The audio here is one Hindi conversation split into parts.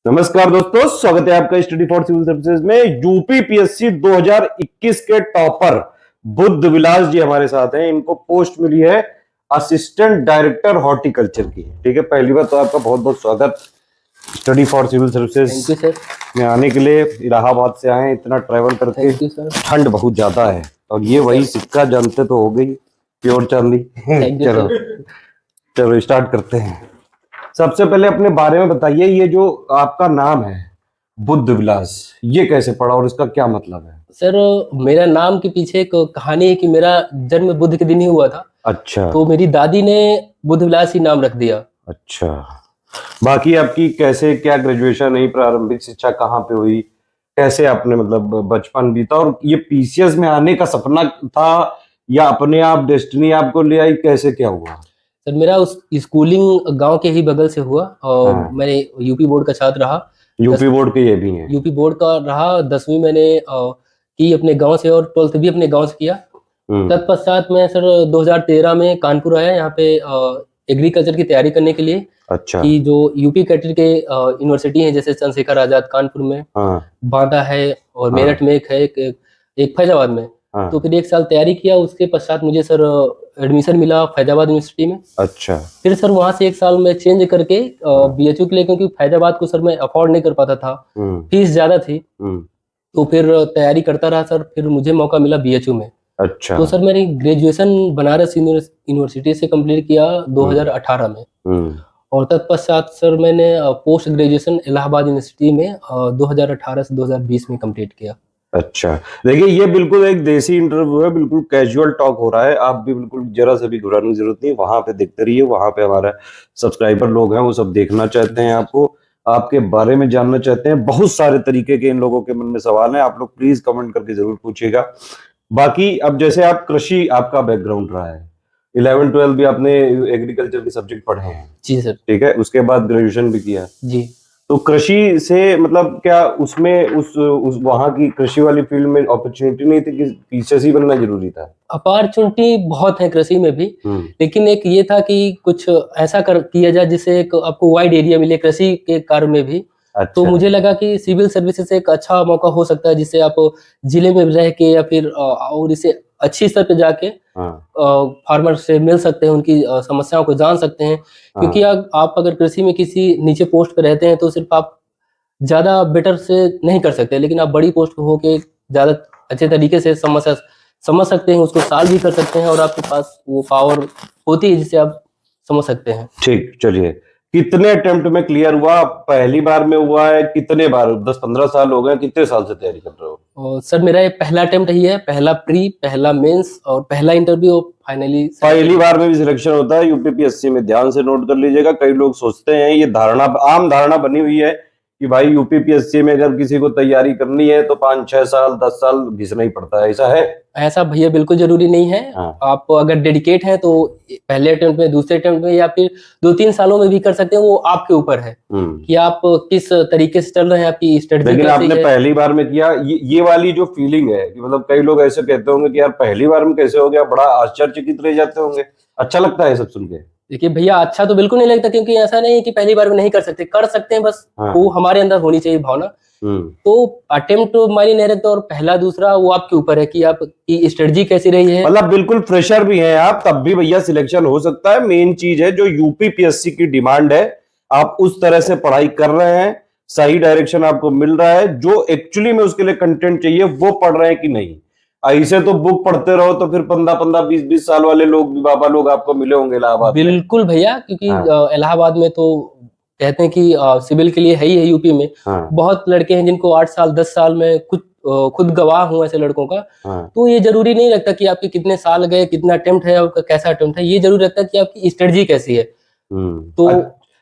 नमस्कार दोस्तों, स्वागत है आपका स्टडी फॉर सिविल सर्विसेज में। यूपीपीएससी 2021 के टॉपर बुद्ध विलास जी हमारे साथ हैं। इनको पोस्ट मिली है असिस्टेंट डायरेक्टर हॉर्टिकल्चर की। ठीक है, पहली बार तो आपका बहुत बहुत स्वागत स्टडी फॉर सिविल सर्विसेज में आने के लिए। इलाहाबाद से आए, इतना ट्रैवल करके, ठंड बहुत ज्यादा है और ये वही सिक्का जानते तो हो गई, प्योर चांदी। चलो चलो स्टार्ट करते हैं। सबसे पहले अपने बारे में बताइए, ये जो आपका नाम है बुद्ध विलास, ये कैसे पड़ा और इसका क्या मतलब है? सर, मेरा नाम के पीछे एक कहानी है कि मेरा जन्म बुद्ध के दिन ही हुआ था। अच्छा, तो मेरी दादी ने बुद्ध विलास ही नाम रख दिया। अच्छा। बाकी आपकी कैसे क्या ग्रेजुएशन हुई, प्रारंभिक शिक्षा कहाँ पे हुई, कैसे आपने मतलब बचपन बीता, और ये पीसीएस में आने का सपना था या अपने आप डेस्टिनी आपको ले आई, कैसे क्या हुआ? सर, मेरा उस स्कूलिंग गांव के ही बगल से हुआ और हाँ। मैंने यूपी बोर्ड का छात्र रहा। यूपी बोर्ड के ये भी हैं? यूपी बोर्ड का रहा। 10वीं मैंने की अपने गांव से और 12th भी अपने गांव से किया। तत्पश्चात मैं सर 2013 में कानपुर आया, यहाँ पे एग्रीकल्चर की तैयारी करने के लिए। अच्छा। कि जो यूपी कैडर के यूनिवर्सिटी हैं, जैसे चंद्रशेखर आजाद कानपुर में, बांदा है और मेरठ में एक है, एक फैजाबाद में। तो फिर 1 साल तैयारी किया। उसके पश्चात मुझे सर एडमिशन मिला फैजाबाद यूनिवर्सिटी में। अच्छा। फिर सर वहां से 1 साल में चेंज करके बीएचयू के लिए, क्योंकि फैजाबाद को सर मैं अफोर्ड नहीं कर पाता था, फीस ज्यादा थी। तो फिर तैयारी करता रहा सर, फिर मुझे मौका मिला बीएचयू में। अच्छा। तो सर मैंने ग्रेजुएशन बनारस यूनिवर्सिटी से कंप्लीट किया 2018 में। और तत्पश्चात सर मैंने पोस्ट ग्रेजुएशन इलाहाबाद यूनिवर्सिटी में 2018 से 2020 में कंप्लीट किया। अच्छा, देखिए ये बिल्कुल एक देसी इंटरव्यू है, बिल्कुल कैजुअल टॉक हो रहा है। आप भी बिल्कुल जरा से भी घबराने की जरूरत नहीं, वहां पे देखते रहिए। वहां पे हमारा सब्सक्राइबर लोग हैं, वो सब देखना चाहते हैं, आपको आपके बारे में जानना चाहते हैं। बहुत सारे तरीके के इन लोगों के मन में सवाल हैं, आप लोग प्लीज कमेंट करके जरूर पूछिएगा। बाकी अब जैसे आप कृषि आपका बैकग्राउंड रहा है, 11-12 भी आपने एग्रीकल्चर के सब्जेक्ट पढ़े हैं? जी सर। ठीक है, उसके बाद ग्रेजुएशन भी किया जी। तो कृषि से मतलब क्या उसमें उस वहां की कृषि वाली फील्ड में अपॉर्चुनिटी नहीं थी कि टीचर्स ही बनना जरूरी था? अपॉर्चुनिटी बहुत है कृषि में भी, लेकिन एक ये था कि कुछ ऐसा किया जाए जिससे एक आपको वाइड एरिया मिले कृषि के कार्य में भी। अच्छा। तो मुझे लगा कि सिविल सर्विसेज एक अच्छा मौका हो सकता है, जिससे आप जिले में रह के या फिर और इसे अच्छी स्तर पे जाके फार्मर से मिल सकते हैं, उनकी समस्याओं को जान सकते हैं। क्योंकि आप अगर कृषि में किसी नीचे पोस्ट पे रहते हैं तो सिर्फ आप ज्यादा बेटर से नहीं कर सकते, लेकिन आप बड़ी पोस्ट पे होके ज्यादा अच्छे तरीके से समझ सकते हैं, उसको सॉल्व भी कर सकते हैं, और आपके पास वो पावर होती है जिससे आप समझ सकते हैं। ठीक, चलिए कितने अटेम्प्ट में क्लियर हुआ? पहली बार में हुआ है? कितने बार? 10-15 साल हो गए? कितने साल से तैयारी कर रहे हो? और सर मेरा ये पहला अटेम्प्ट ही है, पहला प्री, पहला मेंस और पहला इंटरव्यू फाइनली। पहली बार में भी सिलेक्शन होता है यूपीपीएससी में, ध्यान से नोट कर लीजिएगा। कई लोग सोचते हैं, ये धारणा आम धारणा बनी हुई है कि भाई यूपीपीएससी में अगर किसी को तैयारी करनी है तो 5-6 साल 10 साल घिसना ही पड़ता है। ऐसा है? ऐसा भैया बिल्कुल जरूरी नहीं है। आप अगर डेडिकेट हैं तो पहले अटेम्प्ट में, दूसरे अटेम्प्ट में, या फिर 2-3 सालों में भी कर सकते हैं। वो आपके ऊपर है कि आप किस तरीके से चल रहे हैं, आपकी स्ट्रेटजी। लेकिन आपने पहली बार में किया, ये वाली जो फीलिंग है कि मतलब कई लोग ऐसे कहते होंगे कि यार पहली बार में कैसे हो गया, बड़ा आश्चर्यचकित रह जाते होंगे। अच्छा लगता है सब सुन के? देखिए भैया, अच्छा तो बिल्कुल नहीं लगता, क्योंकि ऐसा नहीं है कि पहली बार में नहीं कर सकते, कर सकते हैं, बस वो हमारे अंदर होनी चाहिए भावना। तो अटेम्प्ट मायने नहीं रखता, और पहला दूसरा वो आपके ऊपर है कि आपकी स्ट्रेटजी कैसी रही है। मतलब बिल्कुल फ्रेशर भी हैं आप, तब भी भैया सिलेक्शन हो सकता है। मेन चीज है जो यूपीपीएससी की डिमांड है, आप उस तरह से पढ़ाई कर रहे हैं, सही डायरेक्शन आपको मिल रहा है, जो एक्चुअली में उसके लिए कंटेंट चाहिए वो पढ़ रहे हैं कि नहीं। ऐसे तो बुक पढ़ते रहो तो फिर 15-15, 20-20 साल वाले लोग भी, बाबा लोग आपको मिले होंगे इलाहाबाद में। बिल्कुल भैया, क्योंकि इलाहाबाद में तो कहते हैं कि सिविल के लिए है ही है। यूपी में बहुत लड़के हैं जिनको 8 साल 10 साल में खुद गवाह हूं ऐसे लड़कों का। तो ये जरूरी नहीं लगता कि आपके कितने साल गए, कितना अटेम्प्ट है, आपका कैसा अटेम्प्ट है, ये जरूर लगता है कि आपकी स्ट्रेटजी कैसी है। तो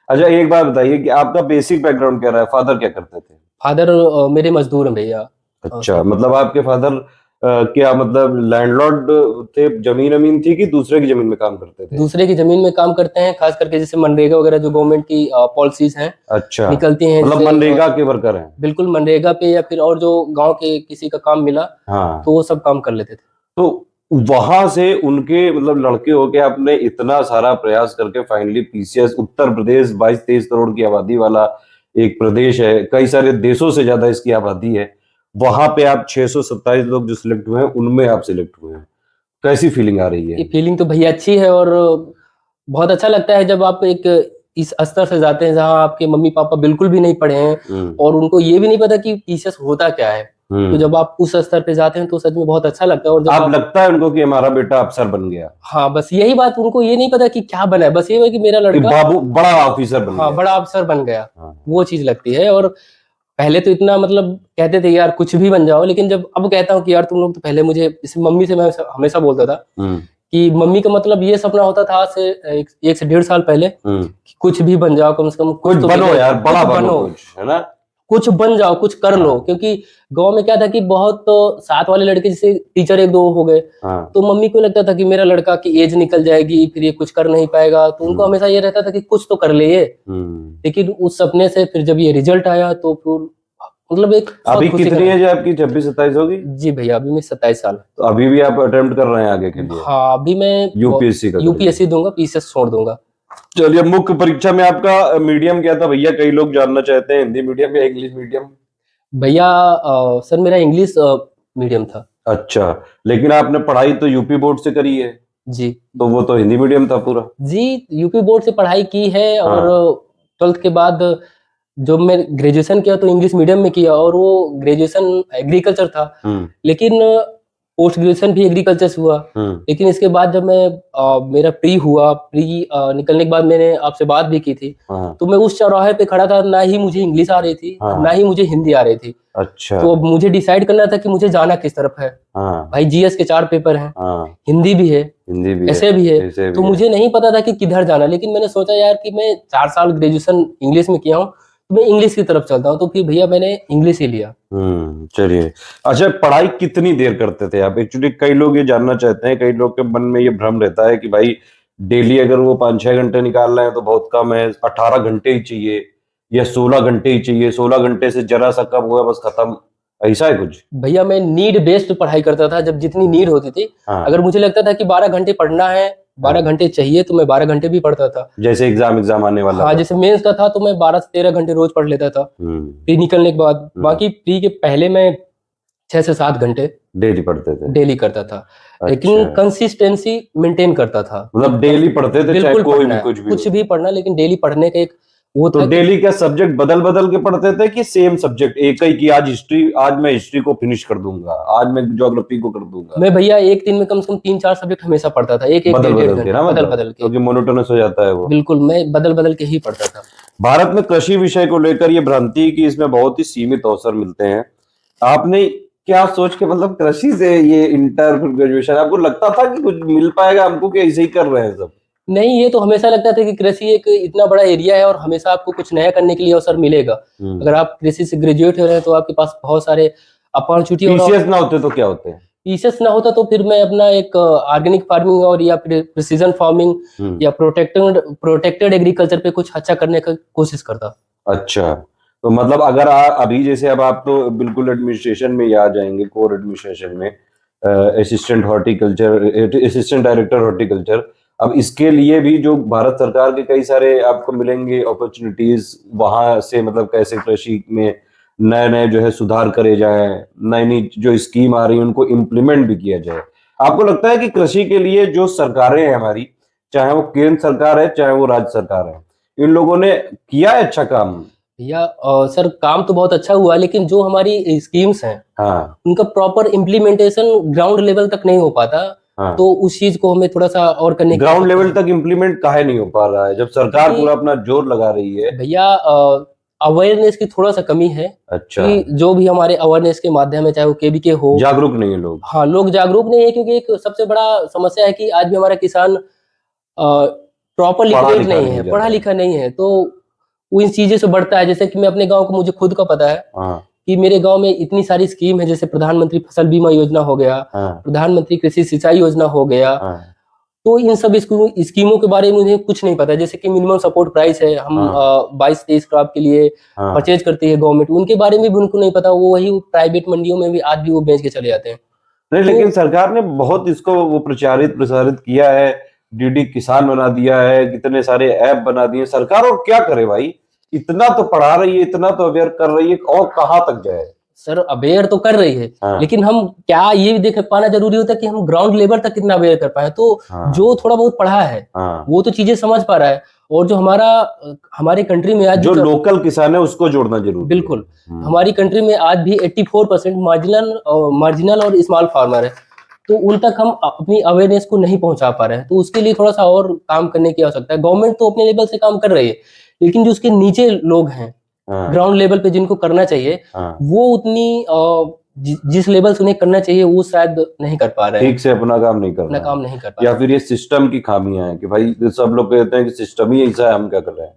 अच्छा, एक बात बताइए कि आपका बेसिक बैकग्राउंड क्या रहा है? फादर क्या करते थे? फादर मेरे मजदूर हैं भैया। अच्छा, मतलब आपके फादर क्या मतलब लैंडलॉर्ड थे, जमीन अमीन थी कि दूसरे की जमीन में काम करते थे? दूसरे की जमीन में काम करते हैं, खास करके जैसे मनरेगा वगैरह जो गवर्नमेंट की पॉलिसीज हैं, अच्छा, निकलती हैं, मतलब मनरेगा के वर्कर हैं? बिल्कुल, मनरेगा पे या फिर और जो गांव के किसी का काम मिला तो वो सब काम कर लेते थे। तो वहां से उनके मतलब लड़के होके आपने इतना सारा प्रयास करके फाइनली पीसीएस, उत्तर प्रदेश 22-23 करोड़ की आबादी वाला एक प्रदेश है, कई सारे देशों से ज्यादा इसकी आबादी है, वहां पे आप 627 लोग जो सिलेक्ट हुए हैं उनमें आप सिलेक्ट हुए हैं, कैसी फीलिंग आ रही ये है? फीलिंग तो भैया अच्छी है, और बहुत अच्छा लगता है जब आप एक इस स्तर से जाते हैं जहाँ आपके मम्मी पापा बिल्कुल भी नहीं पढ़े हैं और उनको ये भी नहीं पता कि पीसीएस होता क्या है। तो जब आप उस स्तर पे जाते हैं तो सच में बहुत अच्छा लगता है। और जब आप लगता है उनको कि हमारा बेटा अफसर बन गया, हाँ, बस यही बात, उनको ये नहीं पता कि क्या बना है, बस ये है कि मेरा कि लड़का बाबू बड़ा ऑफिसर बन हाँ गया। बड़ा अफसर बन गया, हाँ। वो चीज लगती है। और पहले तो इतना मतलब कहते थे यार कुछ भी बन जाओ, लेकिन जब अब कहता हूँ कि यार तुम लोग तो पहले मुझे, इस मम्मी से मैं हमेशा बोलता था कि मम्मी का मतलब ये सपना होता था आज से 1 से 1.5 साल पहले कि कुछ भी बन जाओ, कम से कम कुछ तो बनो यार, बड़ा कुछ बनो कुछ, है ना? कुछ बन जाओ, कुछ कर लो। क्योंकि गांव में क्या था कि बहुत तो साथ वाले लड़के जैसे टीचर 1-2 हो गए, तो मम्मी को लगता था कि मेरा लड़का की एज निकल जाएगी, फिर ये कुछ कर नहीं पाएगा, तो उनको हमेशा ये रहता था कि कुछ तो कर ले ये। लेकिन उस सपने से फिर जब ये रिजल्ट आया तो फिर मतलब एक अभी कितनी एज है आपकी? 26-27 होगी? जी भैया, अभी मैं 27 साल। तो अभी भी आप अटेम्प्ट कर रहे हैं आगे के लिए? हाँ, अभी मैं यूपीएससी का? यूपीएससी दूंगा, पीसीएस छोड़ दूंगा। चलिए, मुख्य परीक्षा में आपका मीडियम क्या था भैया? कई लोग जानना चाहते हैं, हिंदी मीडियम या इंग्लिश मीडियम? भैया सर मेरा इंग्लिश मीडियम था। अच्छा, लेकिन आपने पढ़ाई तो यूपी बोर्ड से करी है, जी तो वो तो हिंदी मीडियम था पूरा। जी, यूपी बोर्ड से पढ़ाई की है, और 12th के बाद जब मैं ग्रेजुएशन किया तो इंग्लिश मीडियम में किया, और वो ग्रेजुएशन एग्रीकल्चर था, लेकिन पोस्ट ग्रेजुएशन भी एग्रीकल्चर से हुआ। लेकिन इसके बाद जब मैं मेरा प्री हुआ, प्री निकलने के बाद मैंने आपसे बात भी की थी, तो मैं उस चौराहे पे खड़ा था, ना ही मुझे इंग्लिश आ रही थी, ना ही मुझे हिंदी आ रही थी। अच्छा। तो अब मुझे डिसाइड करना था कि मुझे जाना किस तरफ है। भाई जीएस के 4 पेपर हैं, हिंदी भी है, ऐसे भी है, तो मुझे नहीं पता था कि किधर जाना। लेकिन मैंने सोचा यार कि मैं 4 साल ग्रेजुएशन इंग्लिश में किया हूँ, तो मैं इंग्लिश की तरफ चलता हूँ, तो फिर भैया मैंने इंग्लिश ही लिया। चलिए, अच्छा पढ़ाई कितनी देर करते थे आप? एक्चुअली कई लोग ये जानना चाहते हैं, कई लोग के मन में ये भ्रम रहता है कि भाई डेली अगर वो 5-6 घंटे निकाल रहे हैं तो बहुत कम है, 18 घंटे ही चाहिए या 16 घंटे ही चाहिए, 16 घंटे से जरा सा कम हुआ बस खत्म, ऐसा है कुछ? भैया मैं नीड बेस्ड पढ़ाई करता था, जब जितनी नीड होती थी। अगर मुझे लगता था कि 12 घंटे पढ़ना है, 12 घंटे चाहिए, तो मैं 12 घंटे भी पढ़ता था। जैसे एग्जाम आने वाला हाँ, जैसे मेंस का था तो मैं 12 से 13 घंटे रोज पढ़ लेता था प्री निकलने के बाद। बाकी प्री के पहले मैं 6 से 7 घंटे डेली पढ़ते थे? डेली करता था। लेकिन कंसिस्टेंसी मेंटेन करता था, मतलब डेली पढ़ते थे, चाहे कोई भी कुछ भी पढ़ना, लेकिन डेली पढ़ने का एक वो तो था। डेली क्या सब्जेक्ट बदल बदल के पढ़ते थे कि सेम सब्जेक्ट एक ही कि आज मैं हिस्ट्री को फिनिश कर दूंगा, आज मैं ज्योग्राफी को कर दूंगा? मैं भैया एक दिन में कम से कम 3-4 सब्जेक्ट हमेशा पढ़ता था, एक बदल बदल के ना, बदल के, क्योंकि मोनोटोनस हो जाता है वो। बिल्कुल, मैं बदल के ही पढ़ता था। भारत में कृषि विषय को लेकर ये भ्रांति है कि इसमें बहुत ही सीमित अवसर मिलते हैं। आपने क्या सोच के मतलब कृषि से ये इंटर ग्रेजुएशन, आपको लगता था कि कुछ मिल पाएगा हमको कि ऐसे ही कर रहे हैं सब? नहीं, ये तो हमेशा लगता था कि कृषि एक इतना बड़ा एरिया है और हमेशा आपको कुछ नया करने के लिए अवसर मिलेगा। अगर आप कृषि से ग्रेजुएट हो रहे हैं तो आपके पास बहुत सारे अपॉर्चुनिटी। पीसीएस ना होते तो क्या होते हैं? पीसीएस ना होता तो फिर मैं अपना एक ऑर्गेनिक फार्मिंग और या फिर प्रिसीजन फार्मिंग या प्रोटेक्टेड एग्रीकल्चर पे कुछ अच्छा करने का कोशिश करता। अच्छा, तो मतलब अगर अभी जैसे अब आप तो बिल्कुल एडमिनिस्ट्रेशन में ही आ जाएंगे, कोर एडमिनिस्ट्रेशन में, असिस्टेंट डायरेक्टर हॉर्टिकल्चर। अब इसके लिए भी जो भारत सरकार के कई सारे आपको मिलेंगे अपॉर्चुनिटीज, वहां से मतलब कैसे कृषि में नए नए जो है सुधार करे जाए, नई नई जो स्कीम आ रही है उनको इम्प्लीमेंट भी किया जाए। आपको लगता है कि कृषि के लिए जो सरकारें हैं हमारी, चाहे वो केंद्र सरकार है चाहे वो राज्य सरकार है, इन लोगों ने किया है अच्छा काम? भैया सर काम तो बहुत अच्छा हुआ, लेकिन जो हमारी स्कीम्स हैं उनका प्रॉपर इम्प्लीमेंटेशन ग्राउंड लेवल तक नहीं हो पाता। तो उस चीज को हमें थोड़ा सा और करने की ग्राउंड लेवल तक इम्प्लीमेंट काहे नहीं हो पा रहा है जब सरकार पूरा अपना जोर लगा रही है? भैया अवेयरनेस की थोड़ा सा कमी है। अच्छा, कि जो भी हमारे अवेयरनेस के माध्यम है, चाहे वो केवीके हो, जागरूक नहीं है लोग। हाँ, लोग जागरूक नहीं है, क्योंकि एक सबसे बड़ा समस्या है कि आज भी हमारा किसान प्रॉपर लिटरेट नहीं है, पढ़ा लिखा नहीं है। तो वो इन चीजों से बढ़ता है। जैसे कि मैं अपने गांव को, मुझे खुद का पता है कि मेरे गांव में इतनी सारी स्कीम है, जैसे प्रधानमंत्री फसल बीमा योजना हो गया, प्रधानमंत्री कृषि सिंचाई योजना हो गया। तो इन सब स्कीमों के बारे में मुझे कुछ नहीं पता। जैसे कि मिनिमम सपोर्ट प्राइस है, हम 22-23 क्रॉप के लिए परचेज करती है गवर्नमेंट, उनके बारे में भी उनको नहीं पता। वो वही प्राइवेट मंडियों में भी आज भी वो बेच के चले जाते हैं। नहीं, लेकिन सरकार ने बहुत इसको वो प्रसारित किया है, डीडी किसान बना दिया है, कितने सारे ऐप बना दिए सरकार, और क्या करे भाई, इतना तो पढ़ा रही है, इतना तो अवेयर कर रही है, और कहाँ तक जाए? सर अवेयर तो कर रही है, हाँ। लेकिन हम क्या ये भी देख पाना जरूरी होता है कि हम ग्राउंड लेवल तक कितना अवेयर कर पाए। तो हाँ। जो थोड़ा बहुत पढ़ा है हाँ। वो तो चीजें समझ पा रहा है, और जो हमारे कंट्री में आज जो लोकल किसान है उसको जोड़ना जरूरी है। बिल्कुल, हमारी कंट्री में आज भी 84% मार्जिनल और स्मॉल फार्मर है, तो उन तक हम अपनी अवेयरनेस को नहीं पहुंचा पा रहे हैं। तो उसके लिए थोड़ा सा और काम करने की आवश्यकता है। गवर्नमेंट तो अपने लेवल से काम कर रही है, लेकिन जो उसके नीचे लोग हैं हाँ। ग्राउंड लेवल पे जिनको करना चाहिए, हाँ। वो उतनी जिस लेवल से उन्हें करना चाहिए वो शायद नहीं कर पा रहे हैं, ठीक से अपना काम नहीं कर अपना रहे काम हैं। नहीं कर पा या रहे फिर ये सिस्टम की खामियां हैं कि भाई सब लोग कहते हैं कि सिस्टम ही ऐसा है, हम क्या कर रहे हैं?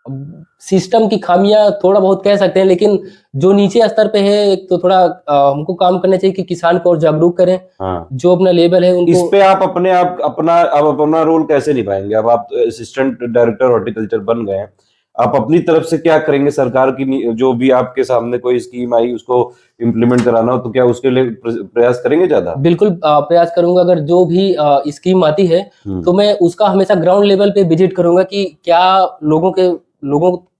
हैं। सिस्टम की खामियां थोड़ा बहुत कह सकते हैं, लेकिन जो नीचे स्तर पे है एक तो थोड़ा हमको काम करना चाहिए कि किसान को और जागरूक करें। हाँ। जो अपना लेवल है इस उनको पे आप अपना रोल कैसे निभाएंगे? अब आप असिस्टेंट डायरेक्टर हॉर्टिकल्चर बन गए हैं, आप अपनी तरफ से क्या करेंगे? सरकार की जो भी आपके सामने कोई स्कीम आई उसको इम्प्लीमेंट कराना हो तो क्या उसके लिए प्रयास करेंगे ज्यादा? बिल्कुल प्रयास करूंगा। अगर जो भी स्कीम आती है तो मैं उसका हमेशा ग्राउंड लेवल पे विजिट करूंगा कि क्या लोगों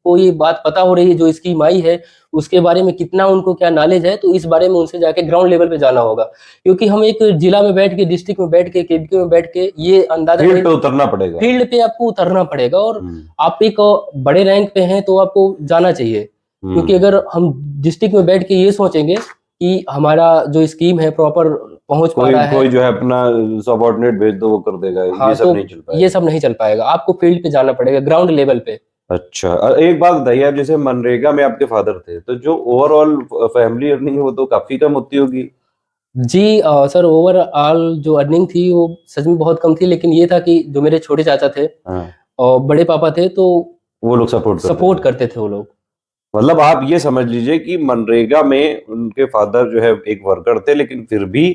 को ये बात पता हो रही है जो स्कीम आई है, उसके बारे में कितना उनको क्या नॉलेज है। तो इस बारे में उनसे जाके ग्राउंड लेवल पे जाना होगा, क्योंकि हम एक जिला में बैठ के, डिस्ट्रिक्ट में बैठ के, केबीके में बैठ के ये अंदाजा फील्ड पे उतरना पड़ेगा। फील्ड पे आपको उतरना पड़ेगा, और आप एक बड़े रैंक पे हैं तो आपको जाना चाहिए। क्योंकि अगर हम डिस्ट्रिक्ट में बैठ के ये सोचेंगे कि हमारा जो स्कीम है प्रॉपर पहुंच पा रहा है, कोई जो है अपना सबऑर्डिनेट भेज दो वो कर देगा, हाँ, ये सब नहीं चल पाएगा। ये सब नहीं चल पाएगा। आपको फील्ड पे जाना पड़ेगा, ग्राउंड लेवल पे। अच्छा, एक बात बताइए, आप जैसे मनरेगा में आपके फादर थे, तो जो ओवरऑल फैमिली अर्निंग वो तो काफी कम होती होगी? जी सर, ओवरऑल जो अर्निंग थी वो सच में बहुत कम थी, लेकिन ये था कि जो मेरे छोटे चाचा थे हाँ। और बड़े पापा थे, तो वो लोग सपोर्ट करते थे वो लोग। मतलब आप ये समझ लीजिए कि मनरेगा में उनके फादर जो है एक वर्कर थे, लेकिन फिर भी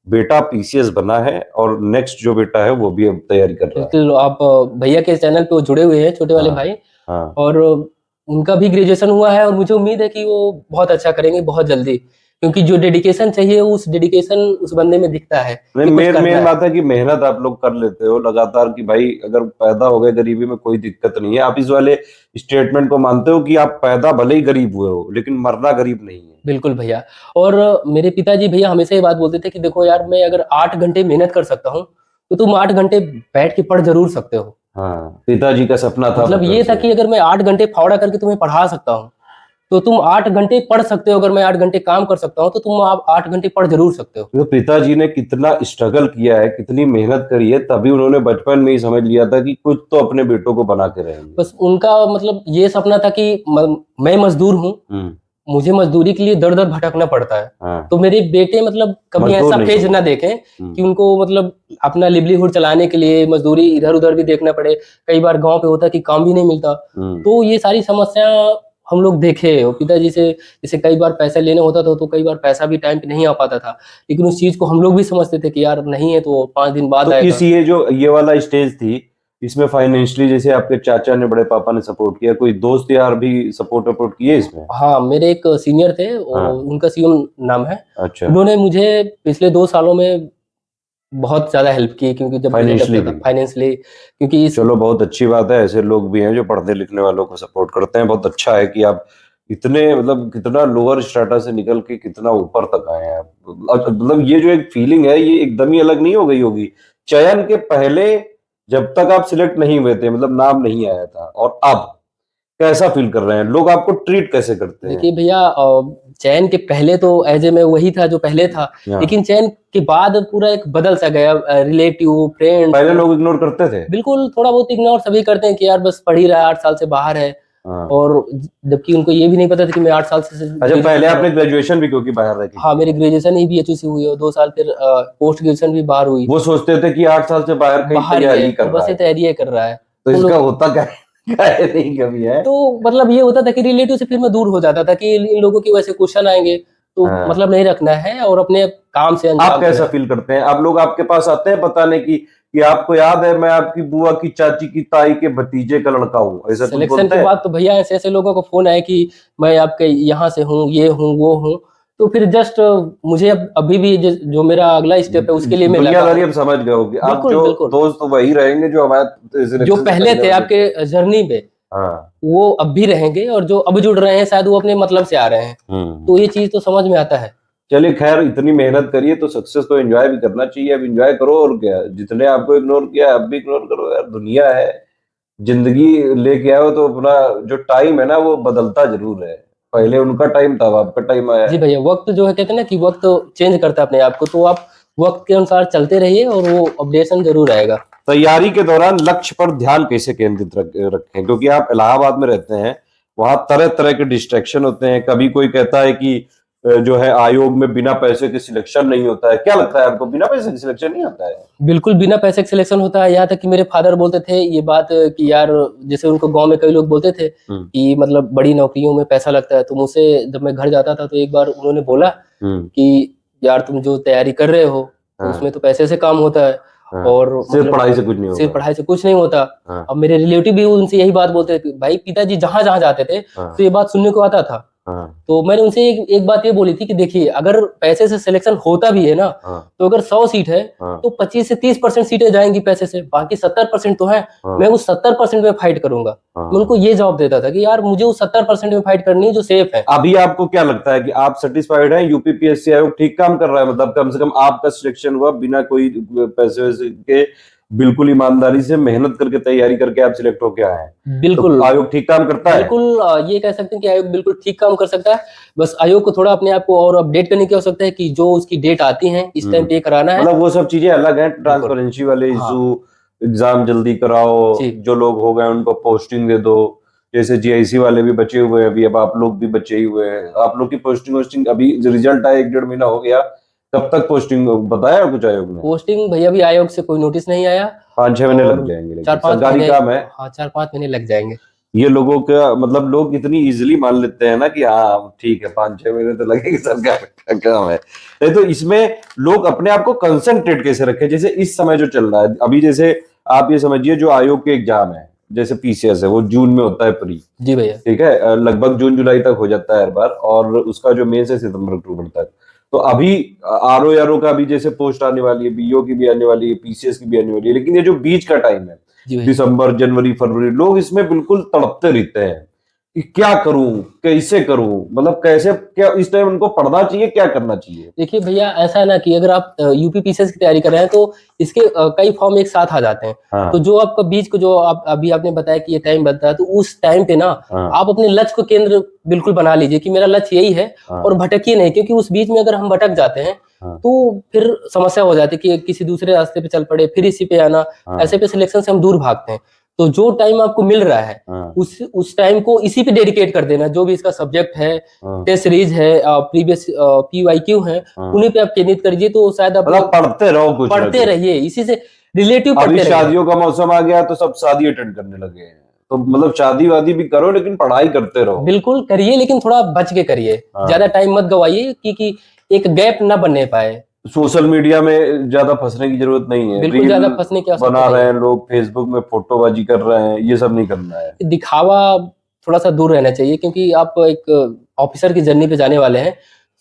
बेटा पीसीएस बना है, और नेक्स्ट जो बेटा है वो भी अब तैयारी कर रहा है। बिल्कुल, आप भैया के चैनल पे वो जुड़े हुए हैं, छोटे वाले भाई। हाँ। और उनका भी ग्रेजुएशन हुआ है, और मुझे उम्मीद है कि वो बहुत अच्छा करेंगे बहुत जल्दी, क्योंकि जो डेडिकेशन चाहिए उस डेडिकेशन उस बंदे में दिखता है। नहीं, मेन बात है कि मेहनत आप लोग कर लेते हो लगातार, कि भाई अगर पैदा हो गए गरीबी में कोई दिक्कत नहीं है। आप इस वाले स्टेटमेंट को मानते हो कि आप पैदा भले ही गरीब हुए हो लेकिन मरना गरीब नहीं है? बिल्कुल भैया। और मेरे पिताजी भैया हमेशा ये बात बोलते थे कि देखो यार, मैं अगर 8 घंटे मेहनत कर सकता हूँ तो तुम 8 घंटे बैठ के पढ़ जरूर सकते हो। हाँ, पिताजी का सपना था। मतलब ये था कि अगर मैं 8 घंटे फावड़ा करके तुम्हें पढ़ा सकता हूँ तो तुम 8 घंटे पढ़ सकते हो। अगर मैं 8 घंटे काम कर सकता हूँ तो तुम आप 8 घंटे पढ़ जरूर सकते हो। तो पिताजी ने कितना स्ट्रगल किया है, कितनी मेहनत करी है, तभी उन्होंने बचपन में ही समझ लिया था कि कुछ तो अपने बेटों को बना के रहेंगे। बस उनका मतलब ये सपना था कि मैं मजदूर हूँ, मुझे मजदूरी के लिए दर दर भटकना पड़ता है। हाँ। तो मेरे बेटे मतलब कभी ऐसा फेज ना देखें कि उनको मतलब अपना लिवलीहुड चलाने के लिए मजदूरी इधर उधर भी देखना पड़े। कई बार गांव पे होता है कि काम भी नहीं मिलता, तो ये सारी समस्या हम लोग देखे। और पिताजी से जैसे कई बार पैसा लेना होता था तो कई बार पैसा भी टाइम पे नहीं आ पाता था, लेकिन उस चीज को हम लोग भी समझते थे कि यार नहीं है तो 5 दिन बाद आएगा। इस ये वाला स्टेज थी, इसमें फाइनेंशियली जैसे आपके चाचा ने, बड़े पापा ने सपोर्ट किया, कोई दोस्त यार भी सपोर्ट किए इसमें? हाँ, मेरे एक सीनियर थे, और उनका सीएम नाम है। अच्छा। उन्होंने मुझे पिछले 2 सालों में बहुत ज्यादा हेल्प की, क्योंकि जब फाइनेंशियली, क्योंकि चलो बहुत अच्छी बात है, ऐसे लोग भी हैं जो पढ़ने लिखने वालों को सपोर्ट करते हैं। बहुत अच्छा है कि आप इतने मतलब कितना लोअर स्ट्रेटा से निकल के कितना ऊपर तक आए हैं। मतलब ये जो एक फीलिंग है ये एकदम ही अलग नहीं हो गई होगी चयन के पहले, जब तक आप सिलेक्ट नहीं हुए थे, मतलब नाम नहीं आया था, और अब कैसा फील कर रहे हैं? लोग आपको ट्रीट कैसे करते हैं? देखिए भैया, चयन के पहले तो एज ए मैं वही था जो पहले था, लेकिन चयन के बाद पूरा एक बदल सा गया। रिलेटिव, फ्रेंड, पहले लोग इग्नोर करते थे? बिल्कुल, थोड़ा बहुत इग्नोर सभी करते हैं कि यार बस पढ़ ही रहा है, 8 साल से बाहर है। और जबकि उनको ये भी नहीं पता था कि मैं 8 साल से। अच्छा, पहले आपने ग्रेजुएशन भी क्योंकि बाहर रखी? हाँ, मेरी ग्रेजुएशन ही बीएचयू से हुई है, 2 साल फिर पोस्ट ग्रेजुएशन भी बाहर हुई। वो सोचते थे कि 8 साल से बाहर तैयारी कर रहा है, तैयारी कर रहा है, तो इसका होता क्या नहीं कभी है। तो मतलब ये होता था कि रिलेटिव से फिर मैं दूर हो जाता था कि इन लोगों की वैसे क्वेश्चन आएंगे तो मतलब नहीं रखना है, और अपने काम से अंजाम। आप कैसा फील करते हैं? आप लोग आपके पास आते हैं बताने की कि आपको याद है मैं आपकी बुआ की चाची की ताई के भतीजे का लड़का हूँ, ऐसा कुछ बोलते हैं? सिलेक्शन के बाद तो भैया ऐसे ऐसे लोगों को फोन आए कि मैं आपके यहाँ से हूँ, ये हूँ, वो हूँ। तो फिर जस्ट मुझे अभी भी जो मेरा अगला स्टेप है उसके लिए मैं दुनियादारी अब समझ गए हो कि आप जो दोस्त वही रहेंगे जो हमारे जो पहले थे आपके जर्नी पे। हाँ। वो अब भी रहेंगे, और जो अब जुड़ रहे हैं शायद वो अपने मतलब से आ रहे हैं। तो ये चीज तो समझ में आता है। चलिए खैर, इतनी मेहनत करिए तो सक्सेस को एंजॉय भी करना चाहिए। अब एंजॉय करो, और क्या, जितने आपको इग्नोर किया अब भी इग्नोर करो यार, दुनिया है, जिंदगी लेके आओ तो अपना जो टाइम है ना वो बदलता जरूर है। पहले उनका टाइम था, अब आपका टाइम आया जी है। भैया, वक्त जो है कहते हैं ना कि वक्त चेंज करता है अपने आप को, तो आप वक्त के अनुसार चलते रहिए और वो अपडेशन जरूर आएगा। तैयारी के दौरान लक्ष्य पर ध्यान कैसे केंद्रित रखें, क्योंकि आप इलाहाबाद में रहते हैं, वहां तरह तरह के डिस्ट्रैक्शन होते हैं। कभी कोई कहता है कि जो है आयोग में बिना पैसे के सिलेक्शन नहीं होता है। क्या लगता है आपको, बिना पैसे के सिलेक्शन नहीं होता है? बिल्कुल बिना पैसे के सिलेक्शन होता है। यहाँ तक कि मेरे फादर बोलते थे ये बात कि यार, जैसे उनको गांव में कई लोग बोलते थे कि मतलब बड़ी नौकरियों में पैसा लगता है, तो मुझसे जब मैं घर जाता था तो एक बार उन्होंने बोला कि यार तुम जो तैयारी कर रहे हो तो उसमें तो पैसे से काम होता है, और सिर्फ पढ़ाई से कुछ नहीं होगा। सिर्फ पढ़ाई से कुछ नहीं होता। अब मेरे रिलेटिव भी उनसे यही बात बोलते थे, भाई पिताजी जहां जहां जाते थे तो ये बात सुनने को आता था। तो मैंने उनसे एक बात ये बोली थी कि देखिए, अगर पैसे से सिलेक्शन होता भी है ना, तो अगर 100 सीट है तो 25 से 30% सीटें जाएंगी पैसे से, बाकी 70% तो है। मैं उस 70% में फाइट करूंगा। मैं उनको ये जवाब देता था कि यार मुझे उस 70% में फाइट करनी है जो सेफ है। अभी आपको क्या लगता है कि आप सेटिस्फाइड हैं? यूपीपीएससी आयोग ठीक काम कर रहा है? मतलब कम से कम आपका सिलेक्शन हुआ बिना कोई पैसे वैसे के, बिल्कुल ईमानदारी से मेहनत करके तैयारी करके आप सिलेक्ट होके आए हैं। बिल्कुल। तो आयोग ठीक काम करता है? बिल्कुल, ये कह सकते हैं कि आयोग बिल्कुल ठीक काम कर सकता है। बस आयोग को थोड़ा अपने आप को और अपडेट करने की आवश्यकता है कि जो उसकी डेट आती है इस टाइम पे ये कराना है। मतलब वो सब चीजें अलग हैं, ट्रांसपेरेंसी वाले इशू, एग्जाम जल्दी कराओ, जो लोग हो गए उनको पोस्टिंग दे दो। जैसे जीआईसी वाले भी बचे हुए हैं अभी, अब आप लोग भी बचे ही हुए हैं। आप लोग की पोस्टिंग अभी रिजल्ट आया 1-1.5 महीना हो गया, कब तक पोस्टिंग बताया कुछ आयोग ने? पोस्टिंग भैया भी आयोग से कोई नोटिस नहीं आया। 5-6 महीने लग जाएंगे, 4-5 सरकारी काम है। हाँ, 4-5 महीने लग जाएंगे। ये लोगों का मतलब, लोग इतनी इजीली मान लेते हैं ना कि हाँ ठीक है 5-6 महीने तो लगेगी, सरकार का काम है। नहीं तो इसमें लोग अपने आप को कंसंट्रेट कैसे रखें? जैसे इस समय जो चल रहा है अभी, जैसे आप ये समझिए जो आयोग के एग्जाम है, जैसे पीसीएस है वो जून में होता है प्री, जी भैया, ठीक है, लगभग जून जुलाई तक हो जाता है हर बार, और उसका जो मेंस है सितंबर अक्टूबर तक। तो अभी आरओ यारो का भी जैसे पोस्ट आने वाली है, बीओ की भी आने वाली है, पीसीएस की भी आने वाली है, लेकिन ये जो बीच का टाइम है दिसंबर जनवरी फरवरी, लोग इसमें बिल्कुल तड़पते रहते हैं कि क्या करूं, कैसे करूं, मतलब कैसे, क्या इस टाइम उनको पढ़ना चाहिए, क्या करना चाहिए? देखिए भैया, ऐसा है ना कि अगर आप यूपी पीसीएस की तैयारी कर रहे हैं तो इसके कई फॉर्म एक साथ आ जाते हैं। तो जो आपका बीच को, जो आप अभी आपने बताया कि ये टाइम बनता है, तो उस टाइम पे ना आप अपने लक्ष्य को केंद्र बिल्कुल बना लीजिए कि मेरा लक्ष्य यही है, और भटकिए नहीं, क्योंकि उस बीच में अगर हम भटक जाते हैं तो फिर समस्या हो जाती है कि किसी दूसरे रास्ते पे चल पड़े, फिर इसी पे आना, ऐसे पे सिलेक्शन से हम दूर भागते हैं। तो जो टाइम आपको मिल रहा है उस टाइम को इसी पे डेडिकेट कर देना। जो भी इसका सब्जेक्ट है, टेस्ट सीरीज है, प्रीवियस पीवाईक्यू है, उन्हीं पे आप केंद्रित करिए, तो शायद आप मतलब पढ़ते रहो, कुछ पढ़ते रहिए, इसी से रिलेटिव पढ़ते रहिए। अभी शादियों का मौसम आ गया तो सब शादी अटेंड करने लगे हैं, तो मतलब शादी वादी भी करो लेकिन पढ़ाई करते रहो। बिल्कुल करिए, लेकिन थोड़ा बच के करिए, ज्यादा टाइम मत गवाइए कि एक गैप ना बनने पाए। सोशल मीडिया में ज्यादा फंसने की जरूरत नहीं है, बिल्कुल ज्यादा फंसने की आवश्यकता बना रहे हैं लोग, फेसबुक में फोटोबाजी कर रहे हैं, ये सब नहीं करना है। दिखावा थोड़ा सा दूर रहना चाहिए, क्योंकि आप एक ऑफिसर की जर्नी पे जाने वाले हैं,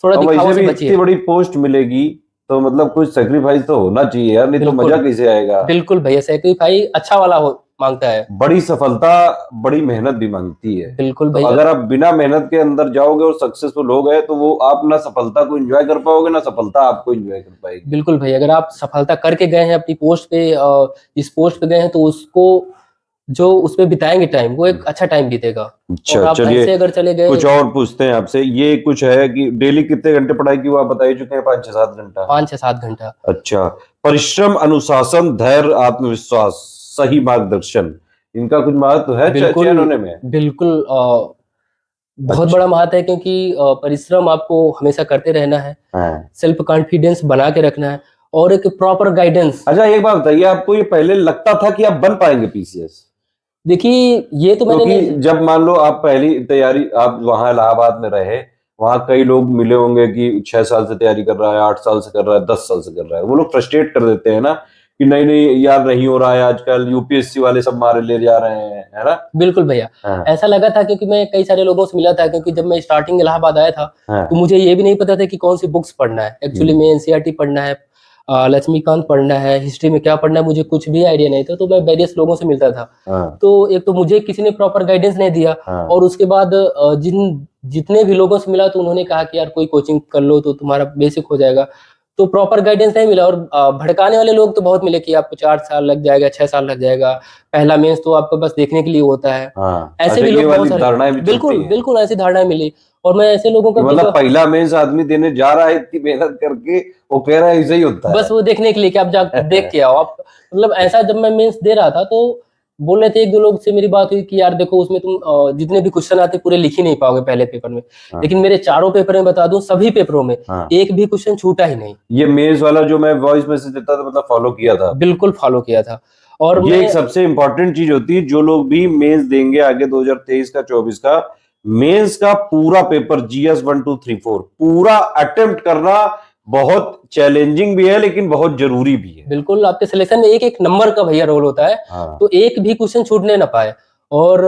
थोड़ा दिखावा से बचिए। इतनी बड़ी पोस्ट मिलेगी तो मतलब कुछ सेक्रीफाइस तो होना चाहिए यार, नहीं तो मजा कैसे आएगा? बिल्कुल भैया, सेक्रीफाइस अच्छा वाला मांगता है। बड़ी सफलता बड़ी मेहनत भी मांगती है। बिल्कुल तो भैया, अगर आप बिना मेहनत के अंदर जाओगे और सक्सेसफुल हो गए तो वो आप ना सफलता को एंजॉय कर पाओगे, ना सफलता आपको एंजॉय कर पाएगी। बिल्कुल भैया, अगर आप सफलता करके गए हैं अपनी पोस्ट पे, इस पोस्ट पे गए हैं, तो उसको जो उसपे बिताएंगे टाइम, वो एक अच्छा टाइम बीतेगा। अच्छा, चलिए अगर चले गए, कुछ और पूछते हैं आपसे। ये कुछ है कि डेली कितने घंटे पढ़ाई की, वो आप बता ही चुके हैं, 5-6-7 घंटा। 5 से 7 घंटा। अच्छा, परिश्रम, अनुशासन, धैर्य, आत्मविश्वास, सही मार्गदर्शन, इनका कुछ महत्व है चयन होने में? बिल्कुल बहुत बड़ा महत्व है, क्योंकि परिश्रम आपको हमेशा करते रहना है, सेल्फ कॉन्फिडेंस बना के रखना है, और एक प्रॉपर गाइडेंस। अच्छा, एक बात बताइए, आपको ये पहले लगता था कि आप बन पाएंगे पीसीएस? देखिए, ये तो मैंने जब मान लो आप पहली तैयारी, आप वहां इलाहाबाद में रहे, वहां कई लोग मिले होंगे कि 6 साल से तैयारी कर रहा है, 8 साल से कर रहा है, 10 साल से कर रहा है, वो लोग फ्रस्ट्रेट कर देते हैं ना कि नहीं नहीं यार नहीं हो रहा है, आजकल यूपीएससी वाले सब मारे ले जा रहे हैं, है ना? बिल्कुल भैया, ऐसा लगा था, क्योंकि मैं कई सारे लोगों से मिला था, क्योंकि जब मैं स्टार्टिंग इलाहाबाद आया था तो मुझे ये भी नहीं पता था कि कौन सी बुक्स पढ़ना है। एक्चुअली में एनसीईआरटी पढ़ना है, लक्ष्मीकांत पढ़ना है, हिस्ट्री में क्या पढ़ना है, मुझे कुछ भी आइडिया नहीं था। तो मैं वेरियस लोगों से मिलता था। हाँ, तो एक तो मुझे किसी ने प्रॉपर गाइडेंस नहीं दिया, हाँ, और उसके बाद जितने भी लोगों से मिला तो उन्होंने कहा कि यार कोई कोचिंग कर लो तो तुम्हारा बेसिक हो जाएगा। तो प्रॉपर गाइडेंस नहीं मिला, और भड़काने वाले लोग तो बहुत मिले कि आपको 4 साल लग जाएगा, 6 साल लग जाएगा, पहला मेंस तो आपको बस देखने के लिए होता है। हाँ। ऐसे अच्छा, भी ये लोग बहुत वाली सारे, धारणाएं भी चलती बिल्कुल हैं बिल्कुल ऐसी धारणाएं मिली। और मैं ऐसे लोगों कि का मतलब पहला मेंस आदमी देने जा रहा है इतनी मेहनत करके, वो कह रहा है ऐसे ही होता बस है। वो देखने के लिए कि आप जा देख के आओ आप। मतलब ऐसा जब मैं मेंस दे रहा था तो बोल रहे थे, एक दो लोग से मेरी बात हुई कि यार देखो उसमें तुम जितने भी क्वेश्चन आते पूरे लिख ही नहीं पाओगे पहले पेपर में। हाँ, लेकिन मेरे चारों पेपर में बता दूं, सभी पेपरों में हाँ। एक भी क्वेश्चन छूटा ही नहीं। ये मेंस वाला जो मैं वॉइस मैसेज देता था, मतलब फॉलो किया था। बिल्कुल फॉलो किया था। और ये मैं एक सबसे इंपॉर्टेंट चीज होती है, जो लोग भी मेंस देंगे आगे 2023 का 24 का, मेंस का पूरा पेपर जीएस 1 2 3 4 पूरा अटेम्प्ट करना बहुत चैलेंजिंग भी है, लेकिन बहुत जरूरी भी है। बिल्कुल आपके सिलेक्शन में एक एक नंबर का भैया रोल होता है। हाँ। तो एक भी क्वेश्चन छूटने ना पाए। और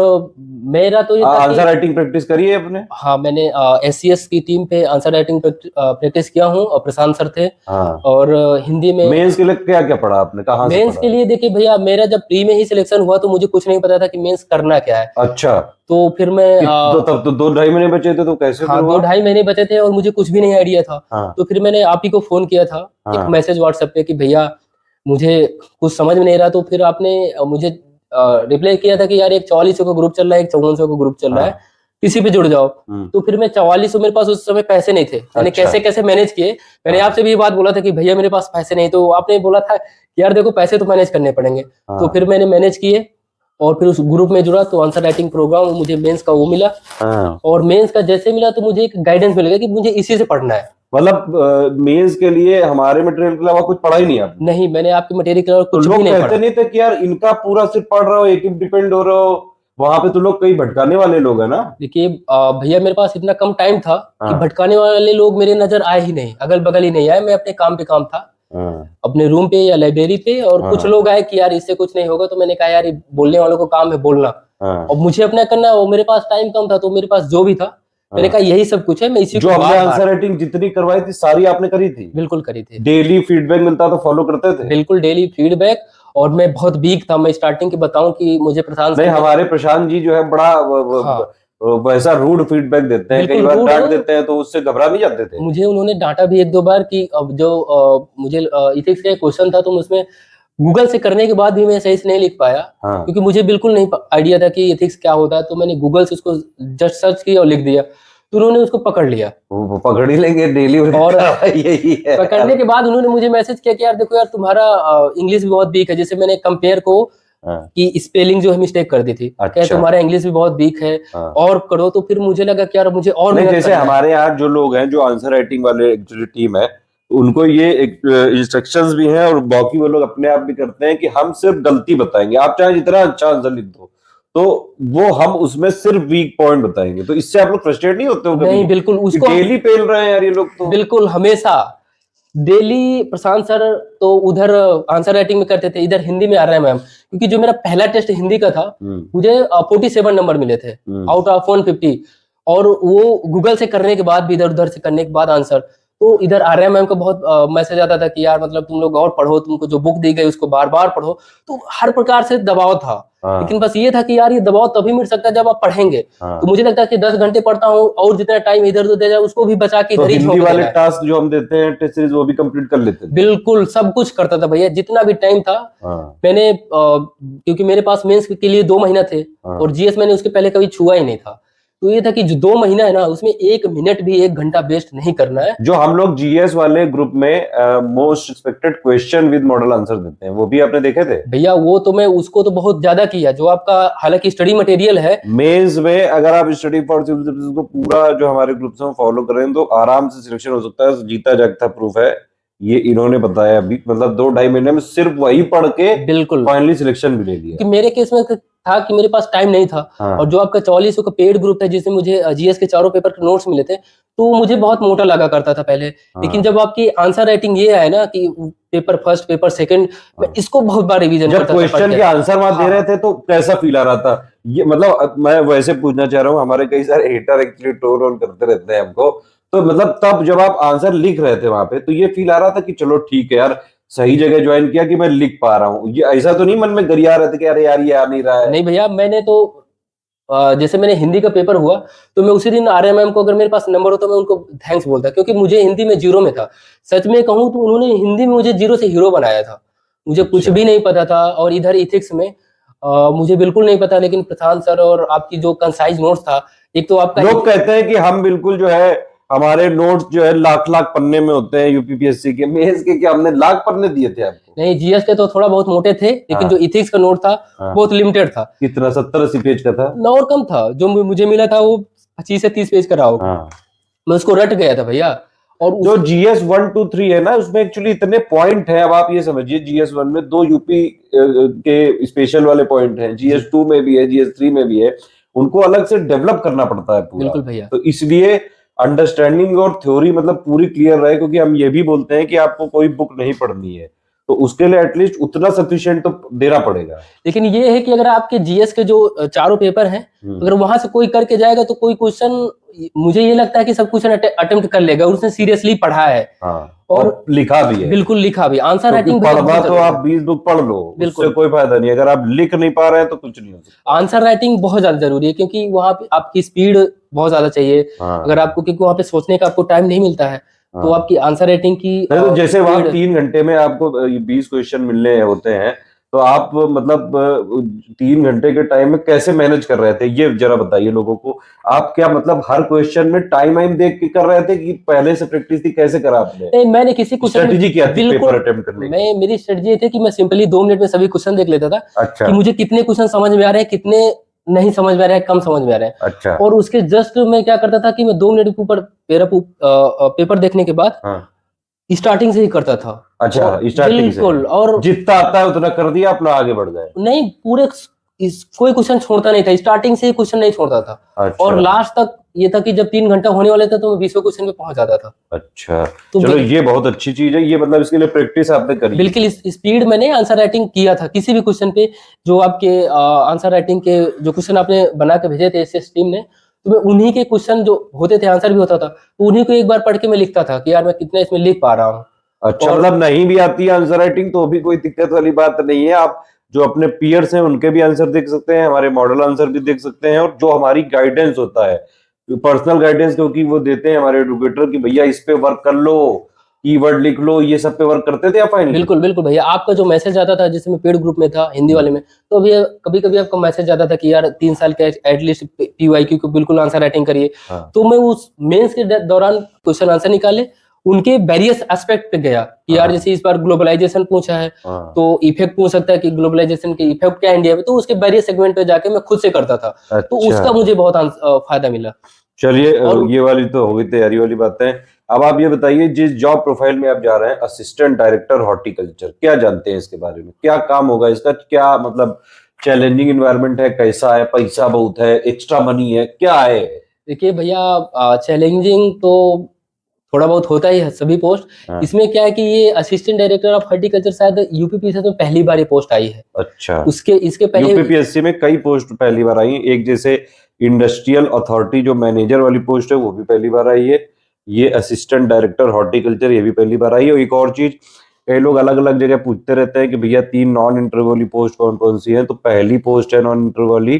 मेरा तो ये था आंसर कि राइटिंग प्रैक्टिस करिए अपने। हाँ, मैंने एससीएस की टीम पे आंसर राइटिंग प्रैक्टिस किया हूँ, और प्रशांत सर थे। हाँ। और हिंदी में मेंस के लिए क्या क्या पढ़ा आपने, कहाँ से मेंस पढ़ा? के लिए देखिए भैया, मेरा जब प्री में ही सिलेक्शन हुआ तो मुझे कुछ नहीं पता था कि मेंस करना क्या है। अच्छा। तो फिर मैं तो तब तो 2-2.5 महीने बचे थे, तो कैसे फिर हाँ, हुआ? 2 ढाई महीने बचे थे और मुझे कुछ भी नहीं आइडिया था। हाँ, तो फिर मैंने आप ही को फोन किया था, एक हाँ, मैसेज व्हाट्सएप पे कि भैया मुझे कुछ समझ में नहीं रहा। तो फिर आपने मुझे रिप्लाई किया था कि यार एक 4400 का ग्रुप चल रहा है, एक 5400 का ग्रुप चल रहा है, हाँ। किसी पे जुड़ जाओ। हम्म। तो फिर मैं 4400, मेरे पास उस समय पैसे नहीं थे, मैंने अच्छा। कैसे कैसे मैनेज किए। मैंने हाँ, आपसे भी ये बात बोला था कि भैया मेरे पास पैसे नहीं, तो आपने बोला था कि यार देखो पैसे तो मैनेज करने पड़ेंगे। तो हाँ, फिर मैंने मैनेज किए और फिर उस ग्रुप में जुड़ा, तो आंसर राइटिंग प्रोग्राम मुझे मेंस का वो मिला। हाँ। और मेंस का जैसे मिला तो मुझे एक गाइडेंस मिल गया कि मुझे इसी से पढ़ना है। मतलब मेंस के लिए हमारे मटेरियल के अलावा कुछ पढ़ा ही नहीं आपने? नहीं, मैंने आपके मटेरियल के अलावा तो कुछ भी लोग नहीं कहते पढ़ा। नहीं थे कि यार इनका पूरा सिर्फ पढ़ रहा हो, एक ही डिपेंड हो रहा हो? वहां पे तो लोग कई भटकाने वाले लोग हैं ना। देखिए भैया, मेरे पास इतना कम टाइम था कि हाँ, भटकाने वाले लोग मेरे नजर आए ही नहीं, अगल बगल ही नहीं आए। मैं अपने काम पे काम था, हाँ, अपने रूम पे या लाइब्रेरी पे। और कुछ हाँ, लोग आए कि यार इससे कुछ नहीं होगा, तो मैंने कहा यार ये बोलने वालों को काम है बोलना, हाँ, और मुझे अपना करना। और मेरे पास टाइम कम था, तो मेरे पास जो भी था मैंने हाँ। कहा यही सब कुछ है, मैं इसी जो को हमने बार आंसर बार राइटिंग जितनी करवाई थी सारी आपने करी थी? बिल्कुल करी थी। डेली फीडबैक मिलता तो फॉलो करते थे? बिल्कुल डेली फीडबैक। और मैं बहुत वीक था, मैं स्टार्टिंग के बताऊं कि मुझे प्रशांत नहीं, सर ने, हमारे प्रशांत जी जो है बड़ा हाँ वैसा रूड फीडबैक देते हैं, कई बिल्कुल बार रूड। डांट देते हैं, तो उससे घबरा नहीं जाते थे? मुझे उन्होंने डांटा भी एक दो बार कि अब जो मुझे इथिक्स का क्वेश्चन था, तो मैं उसमें गूगल से करने के बाद भी मैं सही से नहीं लिख पाया, हाँ। क्योंकि मुझे बिल्कुल नहीं आइडिया था कि इथिक्स क्या होता है। तो मैंने गूगल से उसको जस्ट सर्च किया और लिख दिया, तो उन्होंने उसको पकड़ लिया। वो पकड़ ही लेंगे, डेली और यही है। पकड़ने के बाद उन्होंने मुझे मैसेज किया कि यार देखो यार तुम्हारा इंग्लिश भी बहुत वीक है। जैसे मैंने कंपेयर को हाँ, कि स्पेलिंग जो है मिस्टेक कर दी थी, क्या अच्छा। तुम्हारा इंग्लिश भी बहुत वीक है, हाँ। और करो। तो फिर मुझे लगा कि यार मुझे और नहीं, मेहनत जैसे करना है। हमारे यहाँ जो लोग हैं, जो आंसर राइटिंग वाले एक्चुअली टीम है, उनको ये इंस्ट्रक्शंस भी हैं, और बाकी वो लोग अपने आप भी करते हैं कि हम सिर्फ गलती बताएंगे, आप चाहे जितना अच्छा आंसर लिख दो, तो वो हम उसमें सिर्फ वीक पॉइंट बताएंगे। तो इससे आप लोग फ्रस्ट्रेट नहीं होते हो कभी? नहीं बिल्कुल, उसको डेली पेल रहे हैं यार ये लोग तो। बिल्कुल हमेशा डेली। प्रशांत सर तो उधर आंसर राइटिंग में करते थे, इधर हिंदी में आ रहा है मैम, क्योंकि जो मेरा पहला टेस्ट हिंदी का था मुझे 47 नंबर मिले थे आउट ऑफ 150। और वो गूगल से करने के बाद भी, इधर उधर से करने के बाद आंसर, तो इधर आर्या मैम का बहुत मैसेज आता था कि यार मतलब तुम लोग और पढ़ो, तुमको जो बुक दी गई उसको बार बार पढ़ो। तो हर प्रकार से दबाव था। हाँ। लेकिन बस ये था कि यार ये दबाव तभी मिट सकता है जब आप पढ़ेंगे। हाँ। तो मुझे लगता है कि 10 घंटे पढ़ता हूँ, और जितना टाइम इधर उधर दे जाए उसको भी बचा के तो इधर ही हिंदी झोंक वाले देना है। टास्क जो हम देते हैं टेस्ट सीरीज, वो भी कंप्लीट कर लेते थे? बिल्कुल सब कुछ करता था भैया, जितना भी टाइम था। हाँ, मैंने क्योंकि मेरे पास मेंस के लिए 2 महीना थे, हाँ। और जीएस मैंने उसके पहले कभी छुआ ही नहीं था। तो ये था कि जो 2 महीना है ना, उसमें 1 मिनट भी 1 घंटा वेस्ट नहीं करना है। जो हम लोग जीएस वाले ग्रुप में most expected question with model answer देते हैं, वो भी आपने देखे थे? भैया वो तो मैं उसको तो बहुत ज्यादा किया, जो आपका हालांकि स्टडी मटेरियल है। मेंस में अगर आप स्टडी फॉर सिविल सर्विसेज को पूरा जो हमारे ग्रुप से फॉलो करें, तो आराम से सिलेक्शन हो सकता है। जीता जागता प्रूफ है ये, इन्होंने बताया अभी, मतलब 2-2.5 महीने में सिर्फ वही पढ़ के बिल्कुल, फाइनली सिलेक्शन भी ले लिया। कि मेरे केस में था कि मेरे पास टाइम नहीं था। हाँ। और जो आपका 4400 का पेड ग्रुप है, जिसमें मुझे जीएस के चारों पेपर के नोट्स मिले थे, तो मुझे बहुत मोटा लगा करता था पहले। लेकिन जब आपकी आंसर राइटिंग ये है ना कि पेपर फर्स्ट पेपर सेकंड, मैं इसको बहुत बार रिवीजन जब करता था। क्वेश्चन के आंसर वहां दे रहे थे तो कैसा फील आ रहा था? ये मतलब मैं वैसे पूछना चाह रहा हूँ, हमारे कई सारे हेटर एक्चुअली ट्रोल करते रहते हैं हमको, तो मतलब तब जब आप आंसर लिख रहे थे वहां पे, तो ये फील आ रहा था कि चलो ठीक है यार, सही जगह ज्वाइन किया कि मैं लिख पा रहा हूँ, ये ऐसा तो नहीं मन में गरिया रहे थे कि अरे यार ये आ नहीं रहा है? नहीं भैया, मैंने तो जैसे मैंने हिंदी का पेपर हुआ तो मैं उसी दिन आर्या मैम को, अगर मेरे पास नंबर होता मैं उनको थैंक्स बोलता, क्योंकि मुझे हिंदी में जीरो में था। सच में कहूँ तो उन्होंने हिंदी में मुझे जीरो से हीरो बनाया था। मुझे कुछ अच्छा। भी नहीं पता था, और इधर इथिक्स में मुझे बिल्कुल नहीं पता, लेकिन प्रशांत सर और आपकी जो कंसाइज नोट्स था, एक तो आपका लोग कहते हैं कि हम बिल्कुल जो है, हमारे नोट्स जो है लाख लाख पन्ने में होते हैं यूपीपीएससी के, मेंस के क्या हमने लाख पन्ने दिए थे आपको? नहीं, जीएस के तो थोड़ा बहुत मोटे थे, लेकिन हाँ। जो इथिक्स का नोट था हाँ। बहुत लिमिटेड था। कितना, 70-80 पेज का था? और कम था, जो मुझे मिला था वो 25 से 30 पेज का रहा होगा। हाँ। मैं उसको रट गया था भैया। और जो जीएस 1, 2, 3 है ना, उसमें एक्चुअली इतने पॉइंट हैं। अब आप ये समझिए, जीएस 1 में 2 यूपी के स्पेशल वाले पॉइंट हैं, जीएस 2 में भी है, जीएस 3 में भी है, उनको अलग से डेवलप करना पड़ता है पूरा। बिल्कुल भैया। तो इसलिए अंडरस्टैंडिंग और थ्योरी मतलब पूरी क्लियर रहे, क्योंकि हम ये भी बोलते हैं कि आपको कोई बुक नहीं पढ़नी है, तो उसके लिए एटलीस्ट उतना सफिशिएंट तो देना पड़ेगा। लेकिन ये है कि अगर आपके जीएस के जो चारों पेपर हैं, अगर वहां से कोई करके जाएगा तो कोई क्वेश्चन, मुझे ये लगता है कि सब क्वेश्चन अटेम्प्ट कर लेगा, उसने सीरियसली पढ़ा है। हाँ, और और लिखा भी है। बिल्कुल लिखा भी। आंसर राइटिंग पढ़ना तो आप 20 बुक पढ़ लो, उससे कोई फायदा नहीं, अगर आप लिख नहीं पा रहे हैं तो कुछ नहीं हो सकता। आंसर राइटिंग बहुत ज्यादा जरूरी है, क्योंकि वहां पे आपकी स्पीड बहुत ज्यादा चाहिए। हाँ। अगर आपको, क्योंकि वहां पे सोचने का आपको टाइम नहीं मिलता है, तो आपकी आंसर राइटिंग की तो जैसे वहां speed- 3 घंटे में आपको 20 क्वेश्चन मिलने होते हैं, तो आप मतलब 3 घंटे के टाइम में कैसे मैनेज कर रहे थे, ये जरा बताइए लोगों को। आप क्या मतलब हर क्वेश्चन में टाइम वाइम देख के कर रहे थे कि पहले से प्रैक्टिस थी, कैसे करा आपने? नहीं, मैंने किसी क्वेश्चन स्ट्रेटेजी क्या थी बिल्कुल, पेपर अटेम्प्ट करने की? मेरी स्ट्रेटजी ये थी कि मैं सिंपली 2 मिनट में सभी क्वेश्चन देख लेता था। अच्छा। कि मुझे कितने क्वेश्चन समझ में आ रहे हैं, कितने नहीं समझ में आ रहे हैं, कम समझ में आ रहे हैं। अच्छा। और उसके जस्ट मैं क्या करता था कि मैं 2 मिनट के ऊपर पेपर देखने के बाद हाँ। स्टार्टिंग से ही करता था। अच्छा, और स्टार्टिंग से बिल्कुल। और जितना आता है उतना कर दिया अपना, आगे बढ़ गए? नहीं, पूरे कोई क्वेश्चन छोड़ता नहीं था, स्टार्टिंग से ही क्वेश्चन नहीं छोड़ता था। अच्छा। और लास्ट तक ये था कि जब 3 घंटा होने वाले थे तो मैं 20वें क्वेश्चन पे पहुंच जाता था। अच्छा, तो चलो ये बहुत अच्छी चीज है, ये मतलब इसके लिए प्रैक्टिस आपने करी? बिल्कुल स्पीड मैंने आंसर राइटिंग किया था किसी भी क्वेश्चन पे। जो आपके आंसर राइटिंग के जो क्वेश्चन आपने बना के भेजे थे एसएस टीम ने, तो मैं उन्हीं के क्वेश्चन जो होते थे, आंसर भी होता था, तो उन्हीं को एक बार पढ़ के मैं लिखता था कि यार मैं कितना इसमें लिख पा रहा हूँ। अच्छा, मतलब नहीं भी आती है आंसर राइटिंग तो भी कोई दिक्कत वाली बात नहीं है। आप जो अपने पीयर्स हैं उनके भी आंसर देख सकते हैं, हमारे मॉडल आंसर भी देख सकते हैं, और जो हमारी गाइडेंस होता है, पर्सनल गाइडेंस, क्योंकि वो देते हैं हमारे एडुकेटर कि भैया इस पे वर्क कर लो, कीवर्ड लिख लो, ये सब पे वर्क करते थे आप फाइनली? बिल्कुल बिल्कुल भैया। आपका जो मैसेज आता था, जैसे मैं पेड ग्रुप में था हिंदी वाले में, तो अभी कभी कभी आपका मैसेज आता था कि यार 3 साल के एटलीस्ट पीवाईक्यू को बिल्कुल आंसर राइटिंग करिए। हाँ। तो मैं उस मेंस के दौरान क्वेश्चन आंसर निकाले, उनके वेरियस एस्पेक्ट पे गया कि यार जैसे इस बार ग्लोबलाइजेशन पूछा है, हाँ। तो इफेक्ट पूछ सकता है कि ग्लोबलाइजेशन के इफेक्ट क्या इंडिया में, तो उसके वेरियस सेगमेंट पे जाके मैं खुद से करता था। तो अच्छा। उसका मुझे बहुत फायदा मिला। चलिए, और ये वाली तो हो गई तैयारी वाली बातें। अब आप ये बताइए, जिस जॉब प्रोफाइल में आप जा रहे हैं, असिस्टेंट डायरेक्टर हॉर्टिकल्चर, क्या जानते हैं इसके बारे में? क्या काम होगा इसका? क्या मतलब चैलेंजिंग इन्वायरमेंट है, कैसा है, पैसा बहुत है, एक्स्ट्रा मनी है, क्या है? देखिए भैया, चैलेंजिंग तो थोड़ा बहुत होता ही है सभी पोस्ट। हाँ। इसमें क्या है कि ये असिस्टेंट डायरेक्टर ऑफ हॉर्टिकल्चर शायद यूपीपीएससी में पहली बार ये पोस्ट आई है। अच्छा। उसके इसके पहले यूपीपीएससी में कई पोस्ट पहली बार आई हैं। एक जैसे इंडस्ट्रियल अथॉरिटी जो मैनेजर वाली पोस्ट है वो भी पहली बार आई है, ये असिस्टेंट डायरेक्टर हॉर्टिकल्चर ये भी पहली बार आई है। और एक और चीज, कई लोग अलग अलग जगह पूछते रहते हैं कि भैया 3 नॉन इंटरव्यू वाली पोस्ट कौन कौन सी है, तो पहली पोस्ट है नॉन इंटरव्यू वाली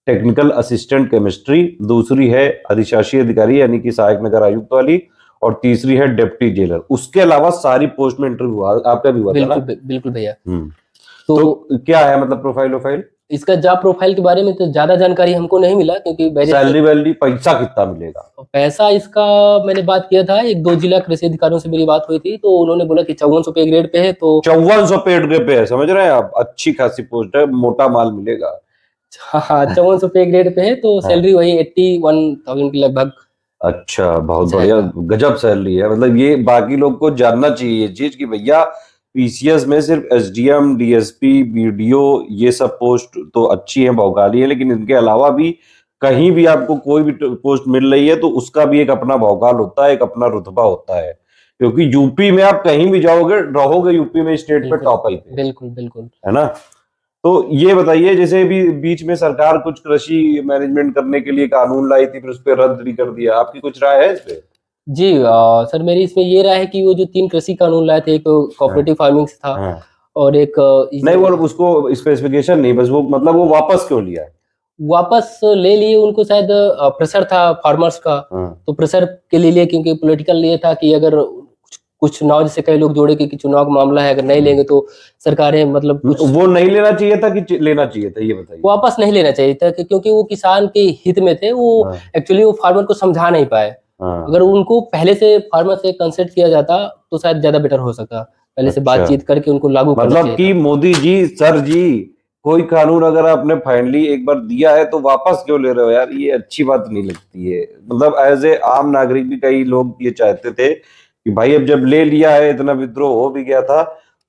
टेक्निकल असिस्टेंट केमिस्ट्री, दूसरी है अधिशासी अधिकारी यानी कि सहायक नगर आयुक्त वाली, और तीसरी है डेप्टी जेलर। उसके अलावा सारी पोस्ट में इंटरव्यू आपका भी हुआ था ना? बिल्कुल भैया। तो क्या है मतलब प्रोफाइल? इसका जॉब प्रोफाइल के बारे में तो ज्यादा जानकारी हमको नहीं मिला, क्योंकि सैलरी वैलरी पैसा कितना मिलेगा? पैसा इसका मैंने बात किया था, 1-2 जिला कृषि अधिकारियों से मेरी बात हुई थी, तो उन्होंने बोला कि 5400 पे ग्रेड पे है। तो 5400 पेड पे है, समझ रहे हैं आप? अच्छी खासी पोस्ट है, मोटा माल मिलेगा। हाँ, 5400 पे ग्रेड पे है, तो सैलरी वही 81,000 के लगभग। अच्छा, बहुत बढ़िया, गजब सैलरी है। मतलब ये बाकी लोग को जानना चाहिए ये चीज कि भैया पीसीएस में सिर्फ एसडीएम, डीएसपी, बीडीओ ये सब पोस्ट तो अच्छी है, भौकाली है, लेकिन इनके अलावा भी कहीं भी आपको कोई भी पोस्ट मिल रही है तो उसका भी एक अपना भौकाल होता है, एक अपना रुतबा होता है, क्योंकि यूपी में आप कहीं भी जाओगे रहोगे, यूपी में स्टेट पे टॉप आई पे, बिल्कुल है ना? तो ये बताइए, जैसे भी बीच में सरकार कुछ कृषि मैनेजमेंट करने के लिए कानून लाई थी, फिर उस पर रद्द भी कर दिया, आपकी कुछ राय है इस पे? जी सर मेरी इसमें ये राय है कि वो जो 3 कृषि कानून लाए थे, एक कोऑपरेटिव फार्मिंग था हाँ। और एक नहीं वो उसको स्पेसिफिकेशन नहीं, बस वो मतलब वो वापस क्यों लिया है? वापस ले लिए। उनको शायद प्रेशर था फार्मर्स का, हाँ। तो प्रेशर के लिए लिए, क्योंकि पॉलिटिकल ये था कि अगर कुछ चुनाव, जैसे कई लोग जोड़े कि चुनाव का मामला है, अगर नहीं लेंगे तो सरकारें मतलब कुछ वो नहीं लेना चाहिए था कि लेना चाहिए था, ये बताइए। वापस नहीं लेना चाहिए था, क्योंकि वो किसान के हित में थे। वो हाँ। एक्चुअली वो फार्मर को समझा नहीं पाए। हाँ। अगर उनको पहले से फार्मर से कंसल्ट किया जाता तो शायद ज्यादा बेटर हो सकता। पहले से अच्छा। बातचीत करके उनको लागू करना मतलब चाहिए कि था। मोदी जी, सर जी, कोई कानून अगर आपने फाइनली एक बार दिया है तो वापस क्यों ले रहे हो यार? ये अच्छी बात नहीं लगती है। मतलब एज ए आम नागरिक भी कई लोग ये चाहते थे कि भाई अब जब ले लिया है, इतना विद्रोह हो भी गया था,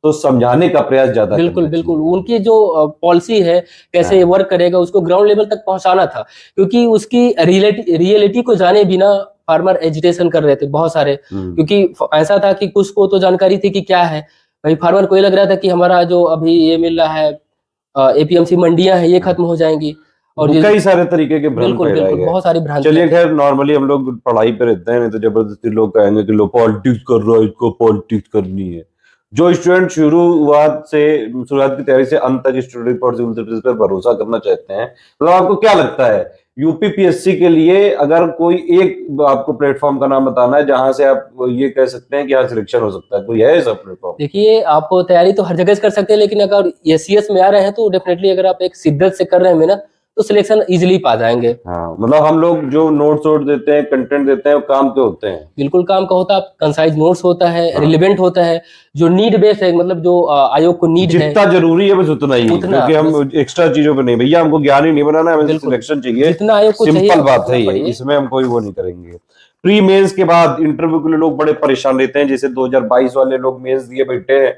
तो समझाने का प्रयास ज्यादा बिल्कुल करना बिल्कुल, चाहिए। उनकी जो पॉलिसी है कैसे हाँ। वर्क करेगा उसको ग्राउंड लेवल तक पहुंचाना था, क्योंकि उसकी रियलिटी को जाने बिना फार्मर एजिटेशन कर रहे थे बहुत सारे। क्योंकि ऐसा था कि कुछ को तो जानकारी थी कि क्या है, भाई फार्मर को ये लग रहा था कि हमारा जो अभी ये मिल रहा है एपीएमसी मंडियां हैं ये खत्म हो जाएंगी, और वो कई सारे तरीके के भ्रम बिल्कुल फैलाए बिल्कुल गए। बहुत सारी भ्रांतियां चलिए थी। खैर, नॉर्मली हम लोग पढ़ाई पे रहते हैं, नहीं तो जबरदस्ती लोग कहेंगे कि लो पॉलिटिक्स कर रहा है, इसको पॉलिटिक्स करनी है। जो स्टूडेंट शुरुआत की तैयारी से अंत तक स्टूडेंट फॉर सिविल सर्विसेज पर भरोसा करना चाहते हैं, मतलब आपको क्या लगता है यूपीपीएससी के लिए अगर कोई एक आपको प्लेटफॉर्म का नाम बताना है जहां से आप ये कह सकते हैं कि हाँ सिलेक्शन हो सकता है, कोई है ऐसा प्लेटफॉर्म? देखिए आप तैयारी तो हर जगह से कर सकते हैं, लेकिन अगर एसीएस में आ रहे हैं तो डेफिनेटली अगर आप एक शिद्दत से कर रहे हैं मेहनत तो सिलेक्शन इजीली पा जाएंगे। हाँ, मतलब हम लोग जो नोट्स वोट देते हैं, कंटेंट देते हैं, वो काम के होते हैं। बिल्कुल काम का होता है, कंसाइज नोट्स होता है, हाँ। रिलेवेंट होता है, जो नीड बेस्ड है, मतलब जो आयोग को नीड है जितना जरूरी है बस उतना ही, उतना क्योंकि बस। हम एक्स्ट्रा चीजों पे नहीं, भैया हमको ज्ञान ही नहीं बनाना, हमें बिल्कुल सिलेक्शन चाहिए। जितना आयोग को चाहिए सिंपल आप बात उतना है ये, पढ़िए। इसमें हम कोई वो नहीं करेंगे। प्री मेंस के बाद इंटरव्यू के लिए लोग बड़े परेशान रहते हैं, जैसे 2022 वाले लोग मेंस दिए बैठे हैं।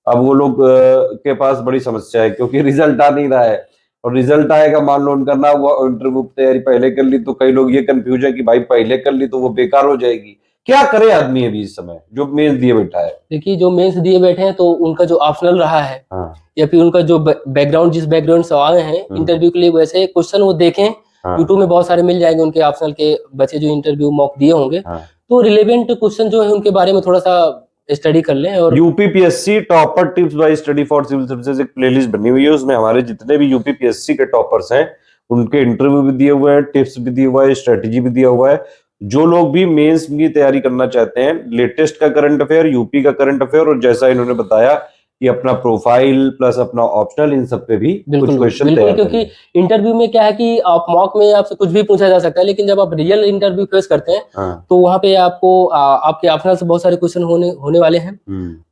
अब वो लोग के पास बड़ी समस्या है, क्योंकि रिजल्ट आ नहीं रहा है, और रिजल्ट आएगा, मान लो उनका ना हुआ, इंटरव्यू की तैयारी पहले कर ली, तो कई लोग ये कंफ्यूज है कि भाई पहले कर ली तो वो बेकार हो जाएगी। क्या करे आदमी अभी इस समय जो मेंस दिए बैठा है? देखिए जो मेंस दिए बैठे हैं तो उनका जो ऑप्शनल रहा है, हाँ। या फिर उनका जो बैकग्राउंड, जिस बैकग्राउंड से आए हैं इंटरव्यू के लिए, वैसे क्वेश्चन वो देखें। हाँ। यूट्यूब में बहुत सारे मिल जाएंगे उनके ऑप्शनल के बच्चे जो इंटरव्यू मॉक दिए होंगे। हाँ। तो रिलेवेंट क्वेश्चन जो है उनके बारे में थोड़ा सा स्टडी कर लें। और UPPSC topper tips by study for civil services एक प्लेलिस्ट बनी हुई है, उसमें हमारे जितने भी यूपीपीएससी के टॉपर्स हैं उनके इंटरव्यू भी दिए हुए हैं, टिप्स भी दिए हुआ है, स्ट्रेटेजी भी दिया हुआ है। जो लोग भी मेंस की तैयारी करना चाहते हैं, लेटेस्ट का करंट अफेयर, यूपी का करंट अफेयर, और जैसा इन्होंने बताया कि अपना प्रोफाइल प्लस अपना ऑप्शनल, इन सब पे भी कुछ बिल्कुल क्वेश्चन बिल्कुल, तैयार क्योंकि करेंगे। इंटरव्यू में क्या है कि आप मॉक में आपसे कुछ भी पूछा जा सकता है, लेकिन जब आप रियल इंटरव्यू फेस करते हैं हाँ। तो वहां पे आपको आपके ऑप्शनल से बहुत सारे क्वेश्चन होने वाले हैं।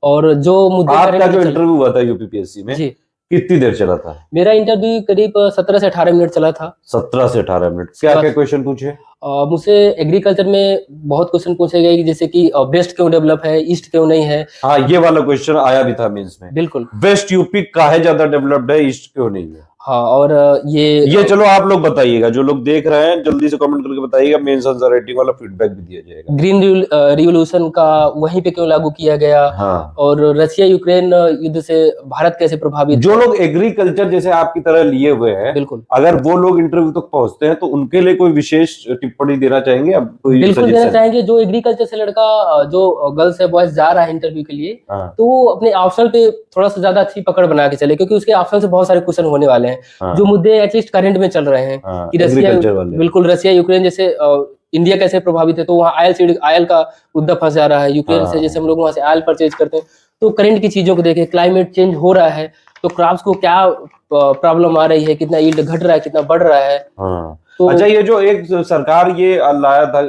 और जो मुद्दे आपका करंट जो में इंटरव्यू हुआ था यूपीपीएससी में, जी कितनी देर चला था? मेरा इंटरव्यू करीब 17 से 18 मिनट चला था। 17 से 18 मिनट। क्या क्या क्वेश्चन पूछे? मुझसे एग्रीकल्चर में बहुत क्वेश्चन पूछे गए कि जैसे कि वेस्ट क्यों डेवलप है, ईस्ट क्यों नहीं है। हाँ, ये वाला क्वेश्चन आया भी था मेंस में। बिल्कुल। वेस्ट यूपी काहे ज्यादा डेवलप्ड है, ईस्ट क्यों नहीं है? हाँ, और ये चलो आप लोग बताइएगा, जो लोग देख रहे हैं जल्दी से कमेंट करके बताइएगा, मेंस आंसर राइटिंग वाला फीडबैक भी दिया जाएगा। ग्रीन रिवोल्यूशन का वहीं पे क्यों लागू किया गया। हाँ। और रशिया यूक्रेन युद्ध से भारत कैसे प्रभावित जो है। लोग एग्रीकल्चर जैसे आपकी तरह लिए हुए हैं, बिल्कुल अगर वो लोग इंटरव्यू तक पहुंचते हैं तो उनके लिए कोई विशेष टिप्पणी देना चाहेंगे? अब कोई बिल्कुल देना सजेशन? चाहेंगे। जो एग्रीकल्चर से लड़का जो गर्ल्स है बॉयज जा रहा है इंटरव्यू के लिए, हाँ। तो वो अपने ऑप्शनल पे थोड़ा सा ज्यादा अच्छी पकड़ बना के चले, क्योंकि उसके ऑप्शन से बहुत सारे क्वेश्चन होने वाले हैं। हाँ। जो मुद्दे एटलीस्ट करंट में चल रहे हैं हाँ, कि रशिया, एग्रीकल्चर वाले। बिल्कुल रशिया यूक्रेन जैसे इंडिया कैसे प्रभावित है, तो वहाँ आयल का मुद्दा फंस जा रहा है। यूक्रेन से जैसे हम लोग वहाँ से आयल परचेज करते हैं, तो करंट की चीजों को देखें। क्लाइमेट चेंज हो रहा है तो क्रॉप्स को क्या प्रॉब्लम आ रही है, कितना यील्ड घट रहा है, कितना बढ़ रहा है। हाँ। तो अच्छा, ये जो एक सरकार ये लाया था,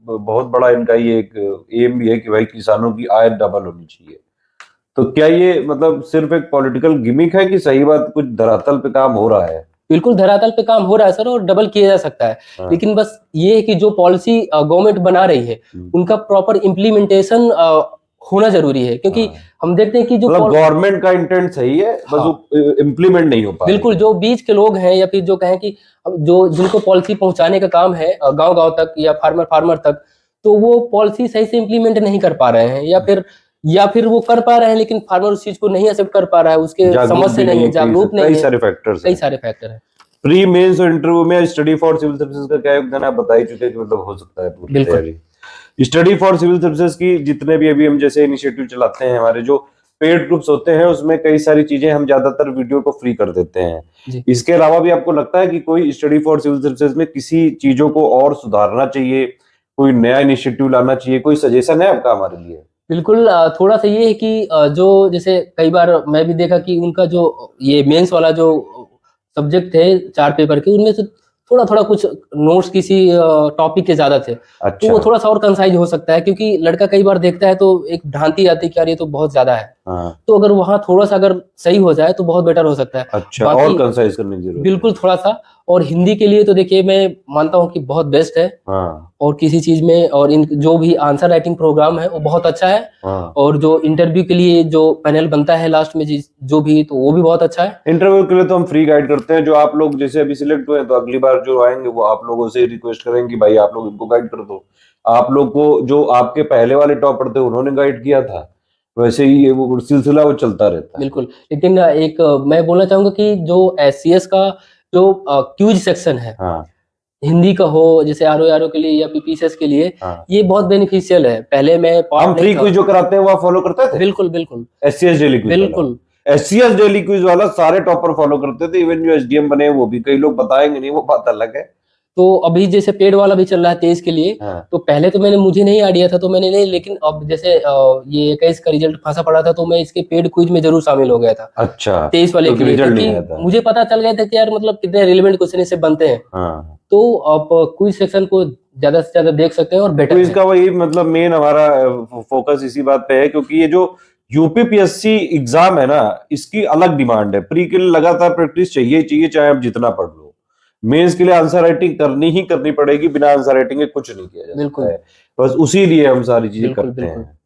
बहुत बड़ा इनका ये एक एम भी है कि भाई किसानों की आय डबल होनी चाहिए, तो क्या ये मतलब सिर्फ एक पॉलिटिकल गिमिक है कि सही बात कुछ धरातल पे काम हो रहा है? बिल्कुल धरातल पे काम हो रहा है सर, और डबल किया जा सकता है। हाँ। लेकिन बस ये है कि जो पॉलिसी गवर्नमेंट बना रही है उनका प्रॉपर इम्प्लीमेंटेशन होना जरूरी है, क्योंकि हाँ। हम देखते हैं कि जो मतलब गवर्नमेंट का इंटेंट सही है, बस वो इम्प्लीमेंट नहीं हो पा रही। बिल्कुल जो बीच के लोग हैं, या फिर जो कहें कि जो जिनको पॉलिसी पहुंचाने का काम है गांव गांव तक या फार्मर तक, तो वो पॉलिसी सही से इम्प्लीमेंट नहीं कर पा रहे हैं, या फिर वो कर पा रहे हैं लेकिन फार्मर उस चीज को नहीं एक्सेप्ट कर पा रहा है, उसके समझ से नहीं है, जागरूक नहीं है। कई सारे फैक्टर्स कई सारे फैक्टर है। प्री मेंस और इंटरव्यू में स्टडी फॉर सिविल सर्विसेज का क्या योगदान है, आप बता ही चुके हैं कि मतलब हो सकता है पूरी बिल्कुल। तैयारी। स्टडी फॉर सिविल सर्विसेज की जितने भी अभी हम जैसे इनिशिएटिव चलाते हैं, हमारे जो पेड ग्रुप्स होते हैं उसमें कई सारी चीजें हम ज्यादातर वीडियो को फ्री कर देते हैं। जी। इसके अलावा भी आपको लगता है कि कोई स्टडी फॉर सिविल सर्विसेज में किसी चीजों को और सुधारना चाहिए, कोई नया इनिशिएटिव लाना चाहिए, कोई सजेशन है आपका हमारे लिए? बिल्कुल थोड़ा सा ये है कि जो जैसे कई बार मैं भी देखा कि उनका जो ये मेंस वाला जो सब्जेक्ट थे 4 पेपर के, उनमें से थोड़ा-थोड़ा कुछ नोट्स किसी टॉपिक के ज़्यादा थे। तो अच्छा। वो थोड़ा-सा और कंसाइज़ हो सकता है, क्योंकि लड़का कई बार देखता है तो एक भ्रांति आती है कि यार ये तो बहुत ज़्यादा है। हाँ। तो अगर वहाँ थोड़ा-सा अगर सही हो जाए तो बहुत बेटर हो सकता है। अच्छा, बाकी और कंसाइज करने की जरूरत है। बिल्कुल थोड़ा-सा, और हिंदी के लिए तो देखिए मैं मानता हूँ कि बहुत बेस्ट है, हाँ और किसी चीज़ में, और इन जो भी आंसर राइटिंग प्रोग्राम है वो बहुत अच्छा है, हाँ। और जो इंटरव्यू के लिए जो पैनल बनता है लास्ट में जो भी, तो वो भी बहुत अच्छा है। इंटरव्यू के लिए तो हम फ्री गाइड करते हैं। जो आप लोग जैसे अभी सिलेक्ट हुए हैं तो अगली बार जो आएंगे वो आप लोगों से रिक्वेस्ट करेंगे कि भाई आप लोग इनको गाइड कर दो। आप लोग को जो आपके पहले वाले टॉपर थे उन्होंने गाइड किया था, वैसे ही ये वो सिलसिला वो चलता रहता है। बिल्कुल, लेकिन एक मैं बोलना चाहूँगा कि जो एससीएस का जो क्यूज सेक्शन है, हाँ हिंदी का हो जैसे आरओ के लिए या पीपीसीएस के लिए, हाँ। ये बहुत बेनिफिशियल है। पहले मैं पार्ट हम नहीं फ्री था। क्विज जो कराते हैं वो आप फॉलो करते थे? बिल्कुल, बिल्कुल। एससीएस डेली क्विज वाला। बिल्कुल। एससीएस डेली क्विज वाला सारे टॉपर फॉलो करते थे, इवन जो एसडीएम बने वो भी। कई लोग बताएंगे नहीं, वो बात अलग है। तो अभी जैसे पेड वाला भी चल रहा है 23 के लिए, हाँ। तो पहले तो मुझे नहीं आइडिया था, तो मैंने नहीं, लेकिन अब जैसे ये 21 का रिजल्ट फंसा पड़ा था तो मैं इसके पेड क्विज में जरूर शामिल हो गया था अच्छा, 23 वाले के लिए, रिजल्ट नहीं आया क्योंकि था। मुझे पता चल गया था कि यार मतलब कितने रिलेवेंट क्वेश्चन इससे बनते हैं। हाँ। तो आप क्विज सेक्शन को ज्यादा से ज्यादा देख सकते हैं और बेटर क्विज का वही मतलब मेन हमारा फोकस इसी बात पे है, क्योंकि ये जो यूपीपीएससी एग्जाम है ना, इसकी अलग डिमांड है। प्री के लिए लगातार प्रैक्टिस चाहिए चाहिए, चाहे आप जितना पढ़ लो। मेंस के लिए आंसर राइटिंग करनी ही करनी पड़ेगी, बिना आंसर राइटिंग के कुछ नहीं किया जा बिल्कुल। सकता है। बस उसी लिए हम सारी चीजें बिल्कुल, करते बिल्कुल। हैं।